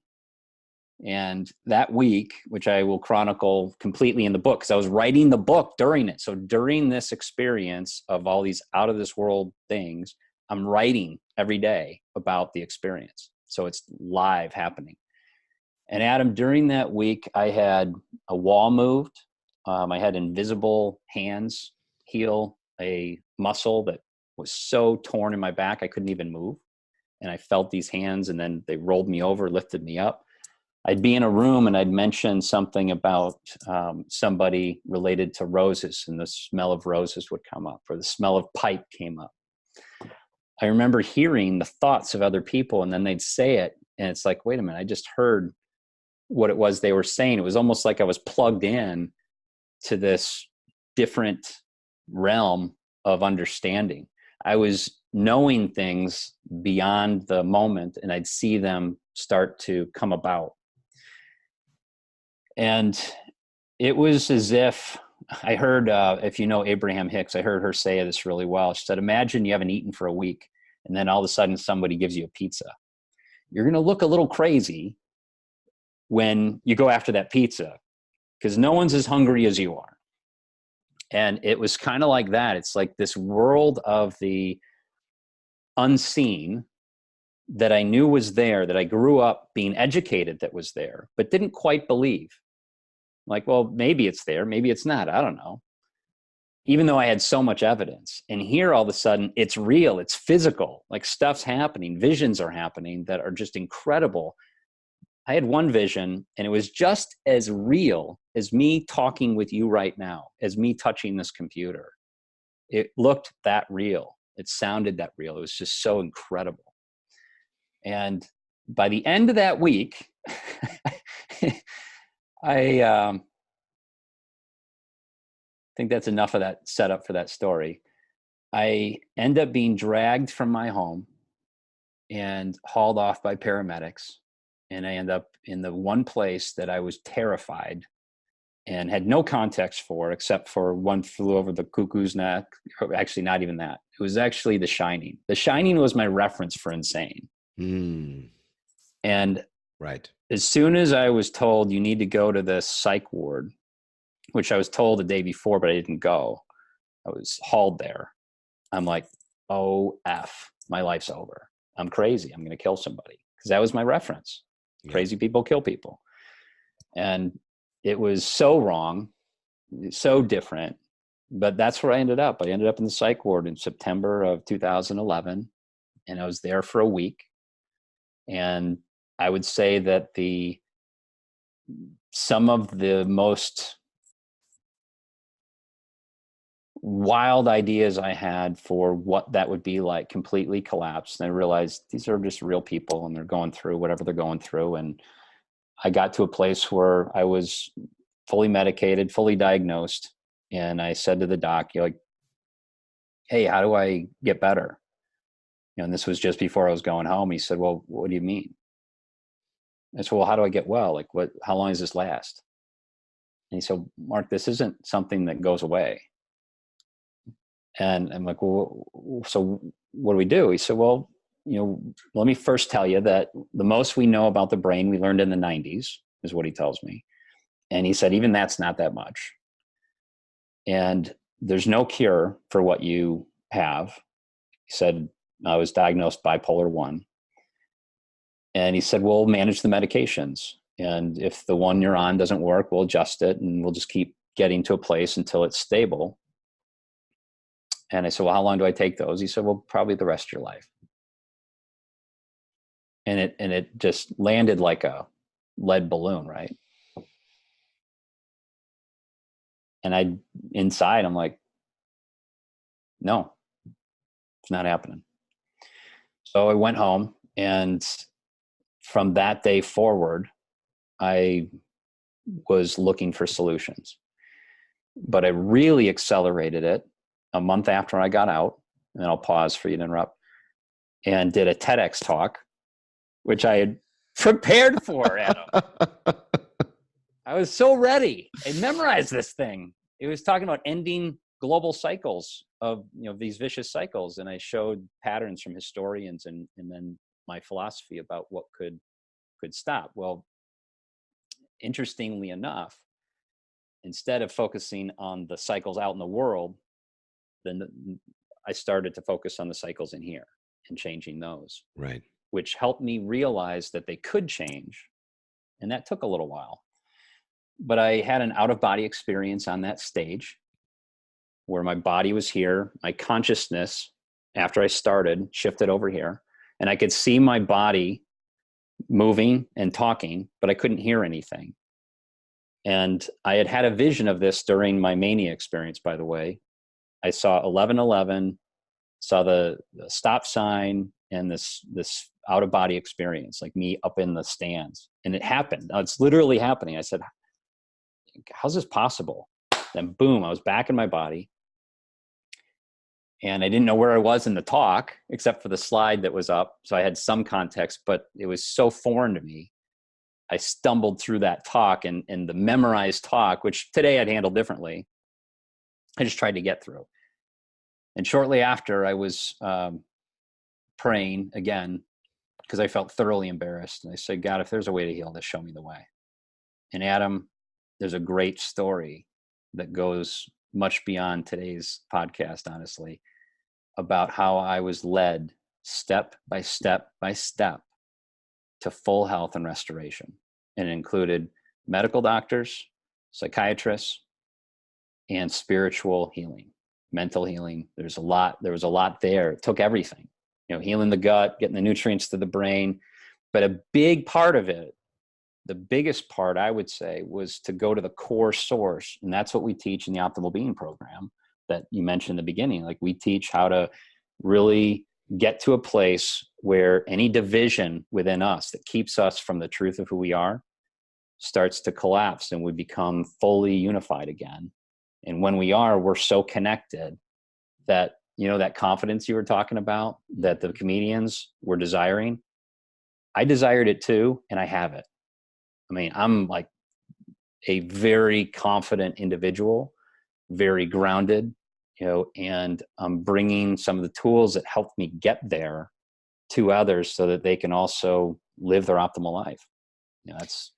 And that week, which I will chronicle completely in the book, because I was writing the book during it. So during this experience of all these out of this world things, I'm writing every day about the experience. So it's live happening. And Adam, during that week, I had a wall moved. I had invisible hands heal a muscle that was so torn in my back, I couldn't even move. And I felt these hands, and then they rolled me over, lifted me up. I'd be in a room and I'd mention something about somebody related to roses, and the smell of roses would come up, or the smell of pipe came up. I remember hearing the thoughts of other people, and then they'd say it. And it's like, wait a minute, I just heard what it was they were saying. It was almost like I was plugged in to this different realm of understanding. I was knowing things beyond the moment, and I'd see them start to come about. And it was as if I heard, if you know Abraham Hicks, I heard her say this really well. She said, imagine you haven't eaten for a week, and then all of a sudden somebody gives you a pizza. You're going to look a little crazy when you go after that pizza, because no one's as hungry as you are. And it was kind of like that. It's like this world of the unseen that I knew was there, that I grew up being educated that was there, but didn't quite believe. Like, well, maybe it's there, maybe it's not, I don't know. Even though I had so much evidence. And here all of a sudden it's real, it's physical, like stuff's happening, visions are happening that are just incredible. I had one vision, and it was just as real as me talking with you right now, as me touching this computer. It looked that real. It sounded that real. It was just so incredible. And by the end of that week, I think that's enough of that setup for that story. I end up being dragged from my home and hauled off by paramedics. And I end up in the one place that I was terrified and had no context for, except for One Flew Over the Cuckoo's Nest. Actually, not even that. It was actually The Shining. The Shining was my reference for insane. And right. As soon as I was told you need to go to the psych ward, which I was told the day before, but I didn't go, I was hauled there. I'm like, oh, F, my life's over. I'm crazy. I'm going to kill somebody. Because that was my reference. Yeah. Crazy people kill people. And it was so wrong, so different. But that's where I ended up. I ended up in the psych ward in September of 2011. And I was there for a week. And I would say that some of the most wild ideas I had for what that would be like completely collapsed. And I realized these are just real people, and they're going through whatever they're going through. And I got to a place where I was fully medicated, fully diagnosed. And I said to the doc, hey, how do I get better? And this was just before I was going home. He said, well, what do you mean? I said, well, how do I get well? Like, how long does this last? And he said, Mark, this isn't something that goes away. And I'm like, well, so what do we do? He said, well, let me first tell you that the most we know about the brain we learned in the 90s is what he tells me. And he said, even that's not that much. And there's no cure for what you have. He said, I was diagnosed bipolar 1. And he said, we'll manage the medications. And if the one you're on doesn't work, we'll adjust it and we'll just keep getting to a place until it's stable. And I said, well, how long do I take those? He said, well, probably the rest of your life. And it just landed like a lead balloon, right? And inside, I'm like, no, it's not happening. So I went home, and from that day forward, I was looking for solutions. But I really accelerated it a month after I got out, and I'll pause for you to interrupt, and did a TEDx talk, which I had prepared for, Adam. I was so ready. I memorized this thing. It was talking about ending global cycles of, these vicious cycles. And I showed patterns from historians and then my philosophy about what could stop. Well, interestingly enough, instead of focusing on the cycles out in the world, then I started to focus on the cycles in here and changing those. Right. Which helped me realize that they could change. And that took a little while. But I had an out-of-body experience on that stage where my body was here. My consciousness, after I started, shifted over here. And I could see my body moving and talking, but I couldn't hear anything. And I had a vision of this during my mania experience, by the way. I saw 1111, saw the stop sign, and this out-of-body experience, like me up in the stands. And it happened. Now, it's literally happening. I said, how's this possible? Then boom, I was back in my body. And I didn't know where I was in the talk, except for the slide that was up. So I had some context, but it was so foreign to me. I stumbled through that talk and the memorized talk, which today I'd handle differently. I just tried to get through. And shortly after, I was praying again, because I felt thoroughly embarrassed. And I said, God, if there's a way to heal this, show me the way. And Adam, there's a great story that goes much beyond today's podcast, honestly, about how I was led step by step by step to full health and restoration. And it included medical doctors, psychiatrists, and spiritual healing, mental healing. There was a lot there. It took everything, healing the gut, getting the nutrients to the brain. But a big part of it, the biggest part, I would say, was to go to the core source. And that's what we teach in the Optimal Being program that you mentioned in the beginning. Like, we teach how to really get to a place where any division within us that keeps us from the truth of who we are starts to collapse, and we become fully unified again. And when we are, we're so connected that, that confidence you were talking about, that the comedians were desiring, I desired it too, and I have it. I mean, I'm like a very confident individual, very grounded, and I'm bringing some of the tools that helped me get there to others so that they can also live their optimal life. That's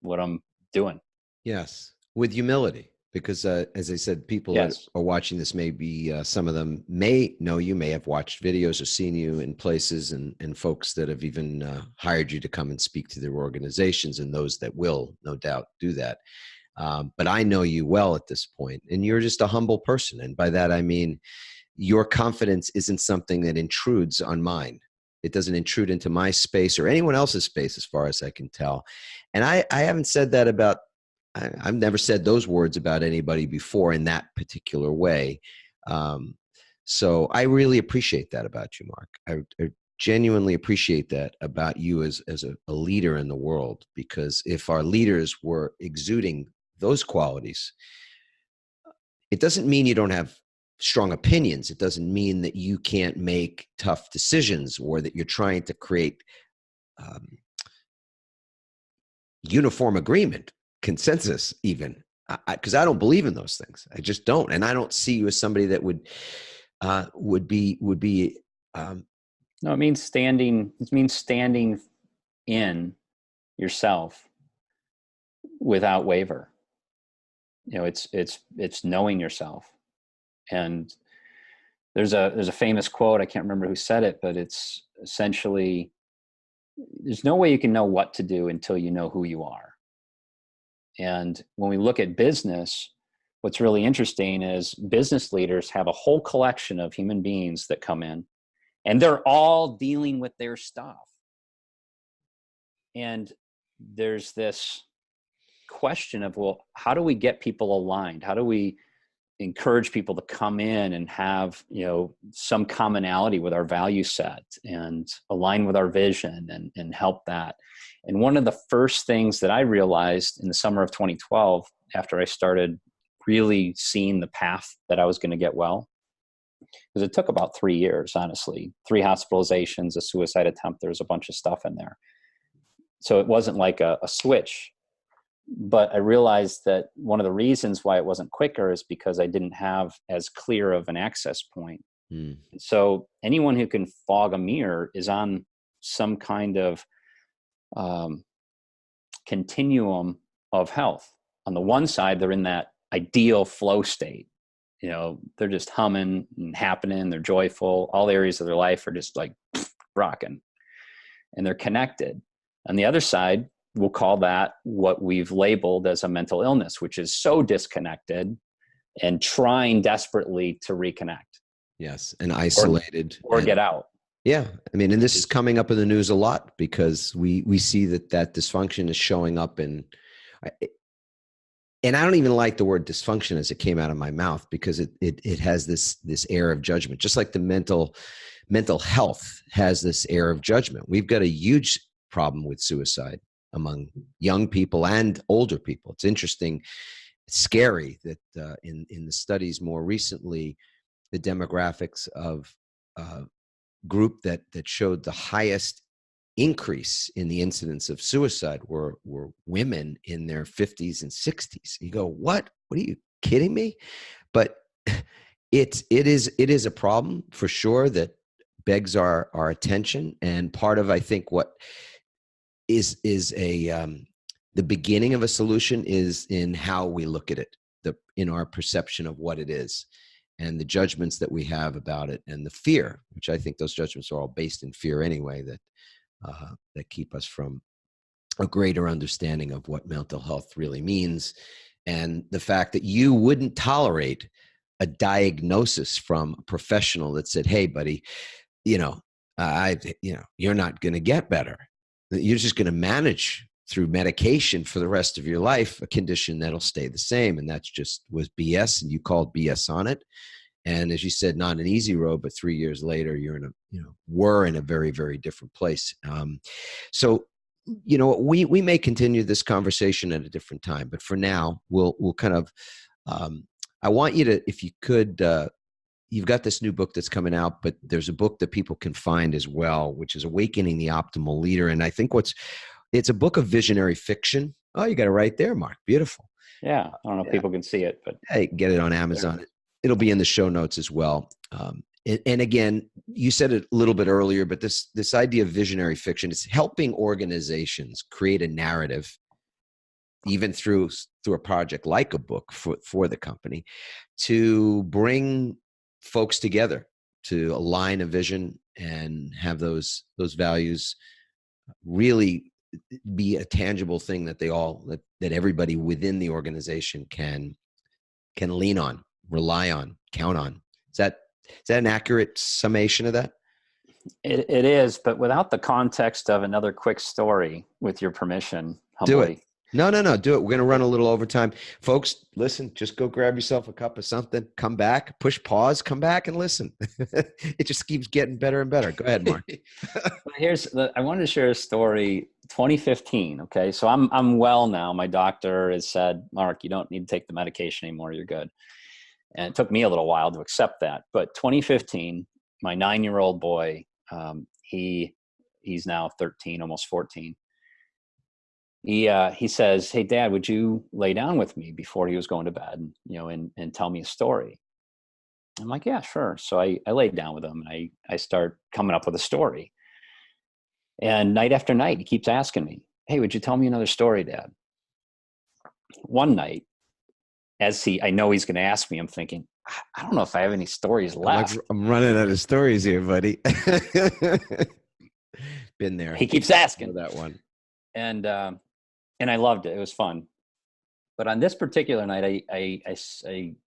what I'm doing. Yes. With humility, because as I said, people that are watching this, maybe some of them may know you, may have watched videos or seen you in places, and folks that have even hired you to come and speak to their organizations, and those that will no doubt do that. But I know you well at this point, and you're just a humble person. And by that, I mean, your confidence isn't something that intrudes on mine. It doesn't intrude into my space or anyone else's space, as far as I can tell. And I haven't said that about, I've never said those words about anybody before in that particular way. So I really appreciate that about you, Mark. I genuinely appreciate that about you as a leader in the world, because if our leaders were exuding those qualities, it doesn't mean you don't have strong opinions. It doesn't mean that you can't make tough decisions, or that you're trying to create uniform agreement, consensus even, because I don't believe in those things. I just don't. And I don't see you as somebody that would be no, it means standing in yourself without waver. It's knowing yourself. And there's a famous quote, I can't remember who said it, but it's essentially, there's no way you can know what to do until you know who you are. And when we look at business, what's really interesting is business leaders have a whole collection of human beings that come in, and they're all dealing with their stuff. And there's this question of, well, how do we get people aligned? How do we encourage people to come in and have, some commonality with our value set and align with our vision and help that? And one of the first things that I realized in the summer of 2012, after I started really seeing the path that I was going to get well, because it took about 3 years, honestly, 3 hospitalizations, a suicide attempt, there was a bunch of stuff in there. So it wasn't like a switch. But I realized that one of the reasons why it wasn't quicker is because I didn't have as clear of an access point. So anyone who can fog a mirror is on some kind of continuum of health. On the one side, they're in that ideal flow state. They're just humming and happening. They're joyful. All areas of their life are just like rocking, and they're connected. On the other side, we'll call that what we've labeled as a mental illness, which is so disconnected and trying desperately to reconnect. Yes. And isolated. Or get out. Yeah. I mean, and this is coming up in the news a lot because we see that dysfunction is showing up and I don't even like the word dysfunction as it came out of my mouth, because it has this air of judgment, just like the mental health has this air of judgment. We've got a huge problem with suicide among young people and older people. It's interesting. It's scary that in the studies more recently, the demographics of group that showed the highest increase in the incidence of suicide were women in their 50s and 60s. You go, what are you kidding me? But it is a problem for sure that begs our attention. And part of, I think, what is the beginning of a solution is in how we look at it, in our perception of what it is, and the judgments that we have about it, and the fear, which I think those judgments are all based in fear anyway, that keep us from a greater understanding of what mental health really means, and the fact that you wouldn't tolerate a diagnosis from a professional that said, "Hey, buddy, you're not going to get better. You're just going to manage through medication for the rest of your life, a condition that'll stay the same." And that's just was BS, and you called BS on it. And as you said, not an easy road, but 3 years later, we're in a very, very different place. So, we may continue this conversation at a different time, but for now, we'll kind of, I want you to, if you could, you've got this new book that's coming out, but there's a book that people can find as well, which is Awakening the Optimal Leader. And I think it's a book of visionary fiction. Oh, you got it right there, Mark. Beautiful. Yeah. I don't know if people can see it, but hey, get it on Amazon. It'll be in the show notes as well. And again, you said it a little bit earlier, but this idea of visionary fiction is helping organizations create a narrative, even through a project like a book for the company, to bring folks together, to align a vision and have those values really be a tangible thing that that everybody within the organization can lean on, rely on, count on. Is that an accurate summation of that? It is, but without the context of another quick story, with your permission, humbly. Do it. No, do it. We're going to run a little overtime. Folks, listen, just go grab yourself a cup of something, come back, push pause, come back and listen. It just keeps getting better and better. Go ahead, Mark. I wanted to share a story, 2015. Okay. So I'm well now. My doctor has said, "Mark, you don't need to take the medication anymore. You're good." And it took me a little while to accept that. But 2015, my 9-year-old boy, he's now 13, almost 14. He says, "Hey, Dad, would you lay down with me?" Before he was going to bed, and tell me a story. I'm like, "Yeah, sure." So I laid down with him, and I start coming up with a story. And night after night, he keeps asking me, "Hey, would you tell me another story, Dad?" One night, I know he's going to ask me, I'm thinking, I don't know if I have any stories left. I'm running out of stories here, buddy. Been there. He keeps I asking. know that one. And I loved it. It was fun. But on this particular night, I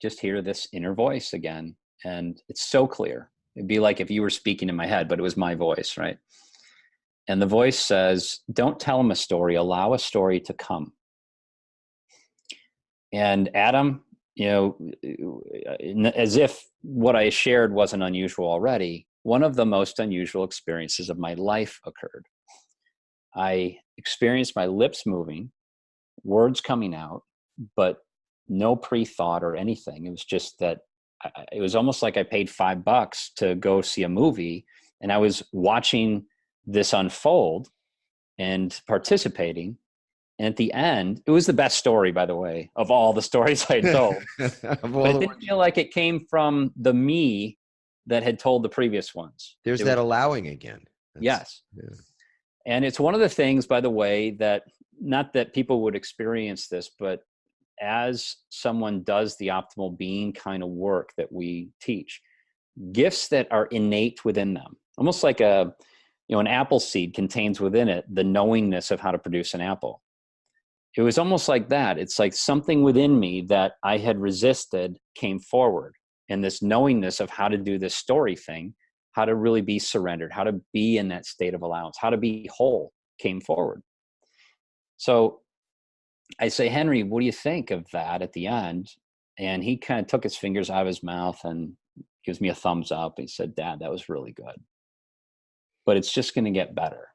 just hear this inner voice again, and it's so clear. It'd be like if you were speaking in my head, but it was my voice, right? And the voice says, don't tell him a story, allow a story to come. And Adam, as if what I shared wasn't unusual already, one of the most unusual experiences of my life occurred. I experienced my lips moving, words coming out, but no pre-thought or anything. It was just that it was almost like I paid $5 to go see a movie, and I was watching this unfold and participating. And at the end, it was the best story, by the way, of all the stories I had told. But it didn't feel like it came from the me that had told the previous ones. There's that allowing again. Yes. Yeah. And it's one of the things, by the way, that not that people would experience this, but as someone does the optimal being kind of work that we teach, gifts that are innate within them, almost like an apple seed contains within it the knowingness of how to produce an apple. It was almost like that. It's like something within me that I had resisted came forward, and this knowingness of how to do this story thing, how to really be surrendered, how to be in that state of allowance, how to be whole came forward. So I say, Henry, what do you think of that at the end? And he kind of took his fingers out of his mouth and gives me a thumbs up. He said, Dad, that was really good, but it's just going to get better.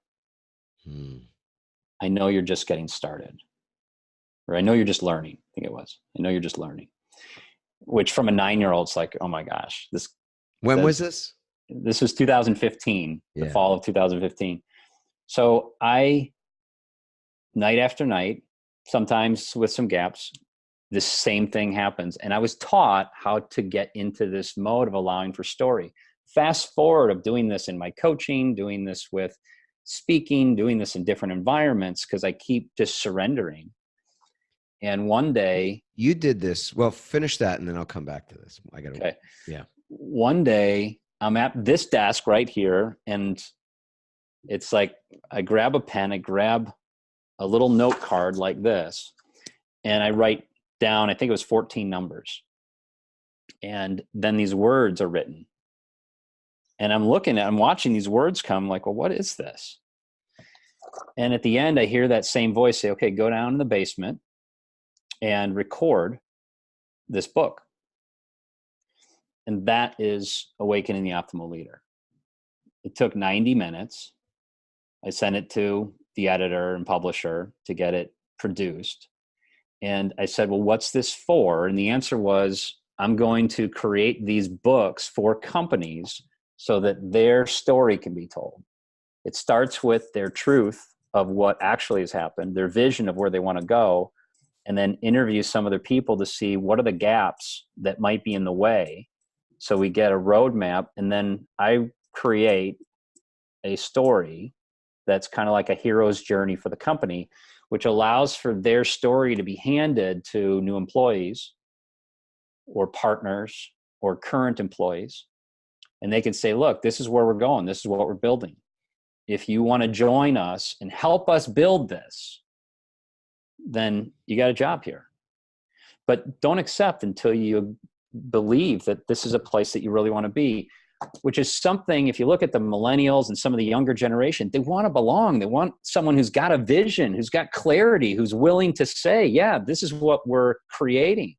I know you're just getting started. Or I know you're just learning. I think it was. I know you're just learning. Which from a 9-year-old, it's like, oh my gosh. When was this? This was 2015, the fall of 2015. So night after night, sometimes with some gaps, this same thing happens. And I was taught how to get into this mode of allowing for story. Fast forward of doing this in my coaching, doing this with speaking, doing this in different environments, because I keep just surrendering. And one day... You did this. Well, finish that and then I'll come back to this. Okay. Yeah. One day I'm at this desk right here, and it's like I grab a pen, I grab a little note card like this, and I write down, I think it was 14 numbers. And then these words are written. And I'm watching these words come, like, well, what is this? And at the end, I hear that same voice say, okay, go down in the basement and record this book. And that is Awakening the Optimal Leader. It took 90 minutes. I sent it to the editor and publisher to get it produced. And I said, well, what's this for? And the answer was, I'm going to create these books for companies so that their story can be told. It starts with their truth of what actually has happened, their vision of where they want to go, and then interview some of their people to see what are the gaps that might be in the way. So we get a roadmap, and then I create a story that's kind of like a hero's journey for the company, which allows for their story to be handed to new employees or partners or current employees. And they can say, look, this is where we're going. This is what we're building. If you want to join us and help us build this, then you got a job here. But don't accept until you believe that this is a place that you really want to be, which is something, if you look at the millennials and some of the younger generation, they want to belong. They want someone who's got a vision, who's got clarity, who's willing to say, yeah, this is what we're creating,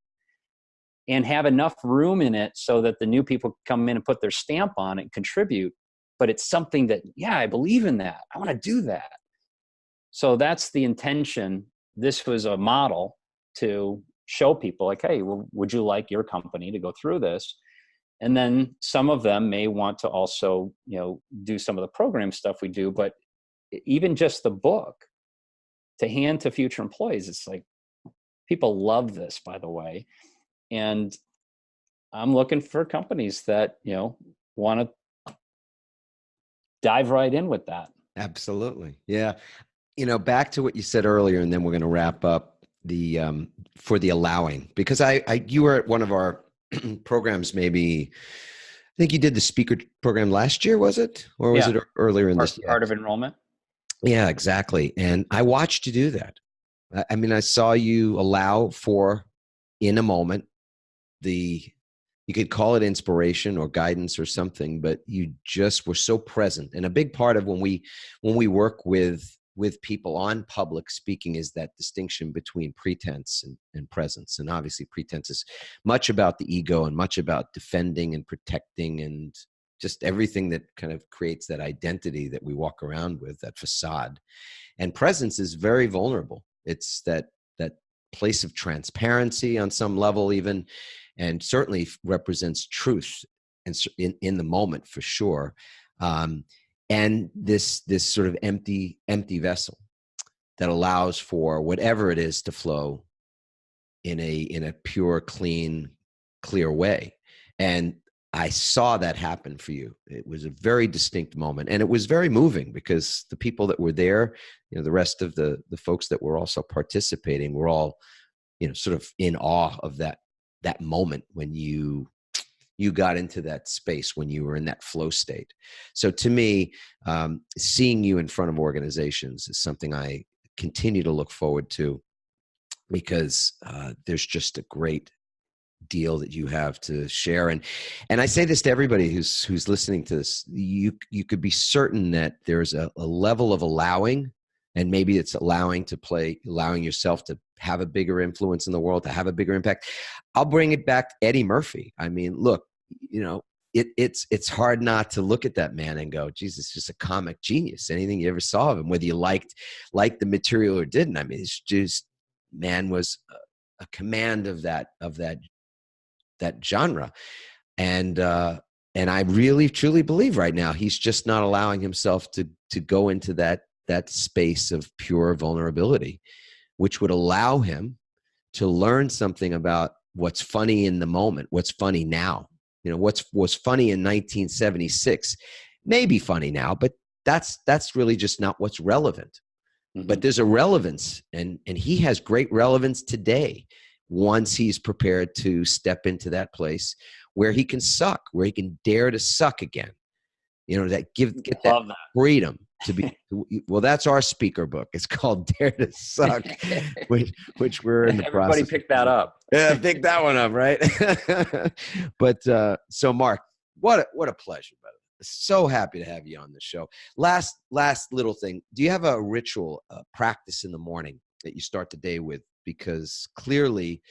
and have enough room in it so that the new people come in and put their stamp on it and contribute. But it's something that, yeah, I believe in that. I want to do that. So that's the intention. This was a model to show people like, hey, well, would you like your company to go through this? And then some of them may want to also, do some of the program stuff we do, but even just the book to hand to future employees, it's like, people love this, by the way. And I'm looking for companies that, want to dive right in with that. Absolutely. Yeah. Back to what you said earlier, and then we're going to wrap up for the allowing, because you were at one of our programs, maybe, I think you did the speaker program last year, was it? Or was it earlier in this year? Part of enrollment. Yeah, exactly. And I watched you do that. I mean, I saw you allow for, in a moment, you could call it inspiration or guidance or something, but you just were so present. And a big part of when we work with people on public speaking is that distinction between pretense and presence. And obviously pretense is much about the ego and much about defending and protecting and just everything that kind of creates that identity that we walk around with, that facade. And presence is very vulnerable. It's that place of transparency on some level even, and certainly represents truth and in the moment for sure. And this sort of empty vessel that allows for whatever it is to flow in a pure, clean, clear way. And I saw that happen for you. It was a very distinct moment, and it was very moving because the people that were there, the rest of the folks that were also participating were all, sort of in awe of that moment when you got into that space, when you were in that flow state. So to me, seeing you in front of organizations is something I continue to look forward to, because there's just a great deal that you have to share. And I say this to everybody who's listening to this, you could be certain that there's a level of allowing, and maybe it's allowing yourself to have a bigger influence in the world, to have a bigger impact. I'll bring it back to Eddie Murphy. I mean, look, it's hard not to look at that man and go, Jesus, just a comic genius. Anything you ever saw of him, whether you liked the material or didn't. I mean, it's just, man was a command of that genre. And I really truly believe right now he's just not allowing himself to go into that space of pure vulnerability, which would allow him to learn something about what's funny in the moment, what's funny now. What's was funny in 1976 may be funny now, but that's really just not what's relevant. Mm-hmm. But there's a relevance, and he has great relevance today once he's prepared to step into that place where he can suck, where he can dare to suck again. Get that freedom to be. Well, that's our speaker book. It's called Dare to Suck, which we're in the process. Everybody pick that up. Yeah, pick that one up, right? But so Mark, what a pleasure, brother. So happy to have you on the show. Last little thing. Do you have a ritual practice in the morning that you start the day with? Because clearly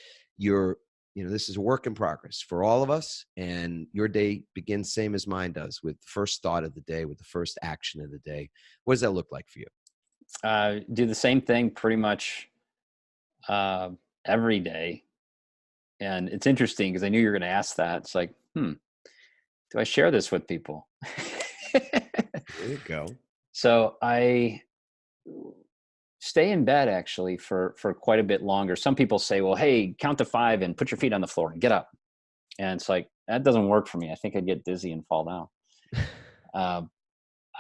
this is a work in progress for all of us, and your day begins same as mine does, with the first thought of the day, with the first action of the day. What does that look like for you? Do the same thing pretty much every day. And it's interesting because I knew you were going to ask that. It's like, do I share this with people? There you go. So I stay in bed actually for quite a bit longer. Some people say, well, hey, count to 5 and put your feet on the floor and get up. And it's like, that doesn't work for me. I think I'd get dizzy and fall down.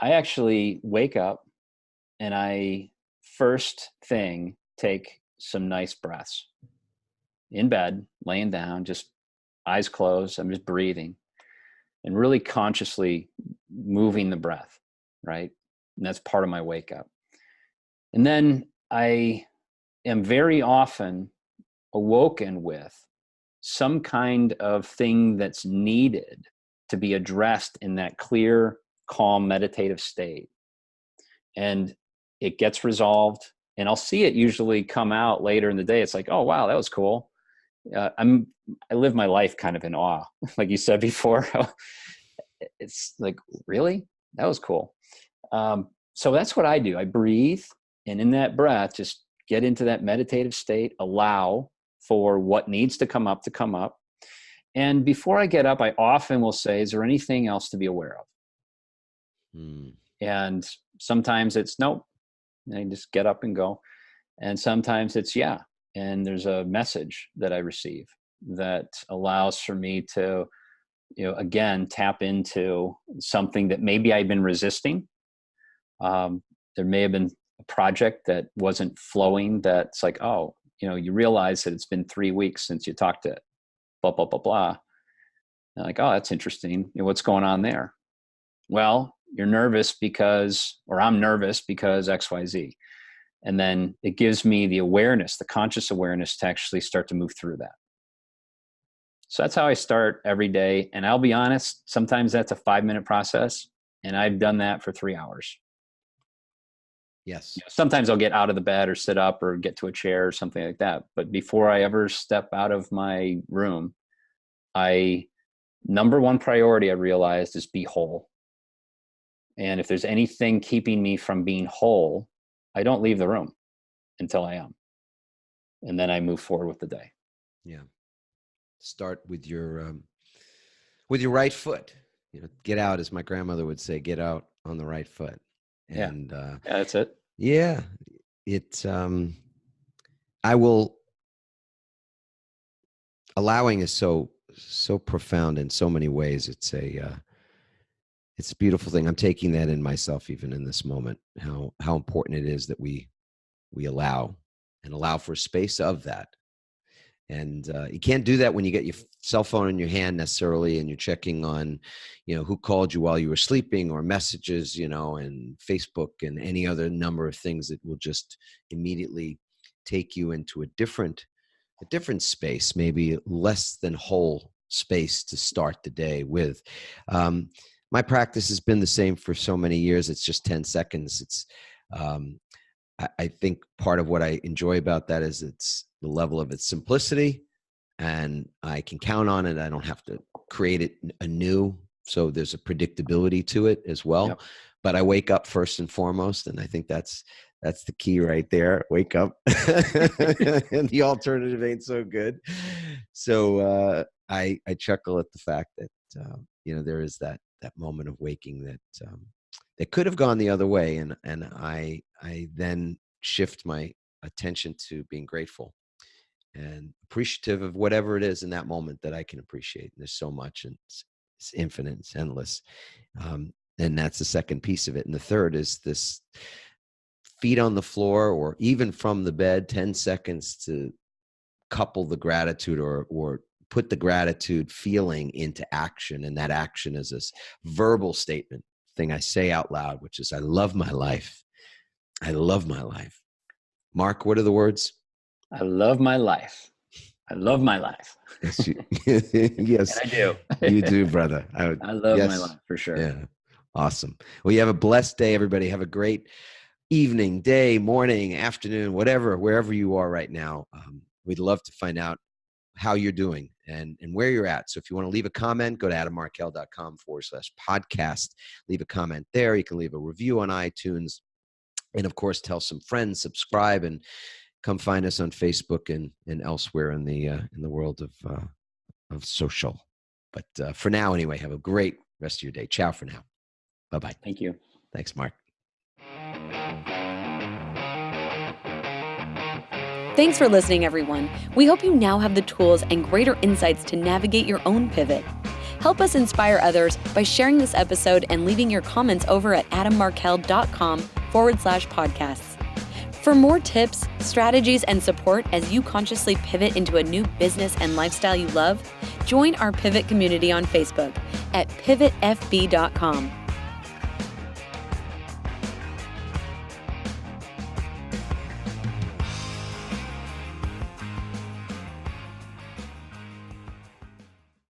I actually wake up and I first thing take some nice breaths in bed, laying down, just eyes closed. I'm just breathing and really consciously moving the breath, right? And that's part of my wake up. And then I am very often awoken with some kind of thing that's needed to be addressed in that clear, calm, meditative state. And it gets resolved, and I'll see it usually come out later in the day. It's like, oh, wow, that was cool. I live my life kind of in awe. Like you said before, it's like, really? That was cool. So that's what I do. I breathe. And in that breath, just get into that meditative state, allow for what needs to come up. And before I get up, I often will say, is there anything else to be aware of? And sometimes it's nope. And I just get up and go. And sometimes it's yeah. And there's a message that I receive that allows for me to, again, tap into something that maybe I've been resisting. There may have been project that wasn't flowing, that's like, oh, you realize that it's been 3 weeks since you talked to blah, blah, blah, blah. And like, oh, that's interesting. What's going on there? Well, you're nervous because, or I'm nervous because XYZ. And then it gives me the awareness, the conscious awareness to actually start to move through that. So that's how I start every day. And I'll be honest, sometimes that's a 5-minute process. And I've done that for 3 hours. Yes. Sometimes I'll get out of the bed or sit up or get to a chair or something like that. But before I ever step out of my room, number one priority I realized is be whole. And if there's anything keeping me from being whole, I don't leave the room until I am. And then I move forward with the day. Yeah. Start with your right foot. Get out, as my grandmother would say, get out on the right foot. And yeah, that's it. Yeah. Allowing is so profound in so many ways. It's a beautiful thing. I'm taking that in myself, even in this moment, how important it is that we allow for a space of that. And you can't do that when you get your cell phone in your hand necessarily, and you're checking on, who called you while you were sleeping, or messages, and Facebook and any other number of things that will just immediately take you into a different space, maybe less than whole space to start the day with. My practice has been the same for so many years. It's just 10 seconds. It's, I think part of what I enjoy about that is it's the level of its simplicity, and I can count on it. I don't have to create it anew. So there's a predictability to it as well. Yep. But I wake up first and foremost, and I think that's the key right there. Wake up. And the alternative ain't so good. So I chuckle at the fact that there is that moment of waking that could have gone the other way, and I then shift my attention to being grateful and appreciative of whatever it is in that moment that I can appreciate. And there's so much, and it's infinite, it's endless. And that's the second piece of it. And the third is this feet on the floor, or even from the bed, 10 seconds to couple the gratitude or put the gratitude feeling into action. And that action is this verbal statement thing I say out loud, which is, I love my life. I love my life. Mark, what are the words? I love my life. I love my life. Yes, yes, and I do. You do, brother. I love my life for sure. Yeah. Awesome. Well, you have a blessed day, everybody. Have a great evening, day, morning, afternoon, wherever you are right now. We'd love to find out how you're doing and where you're at. So if you want to leave a comment, go to adammarkel.com/podcast. Leave a comment there. You can leave a review on iTunes. And of course, tell some friends, subscribe, and come find us on Facebook and elsewhere in the world of social. But for now, anyway, have a great rest of your day. Ciao for now. Bye-bye. Thank you. Thanks, Mark. Thanks for listening, everyone. We hope you now have the tools and greater insights to navigate your own pivot. Help us inspire others by sharing this episode and leaving your comments over at adammarkel.com/podcasts. For more tips, strategies, and support as you consciously pivot into a new business and lifestyle you love, join our Pivot community on Facebook at pivotfb.com.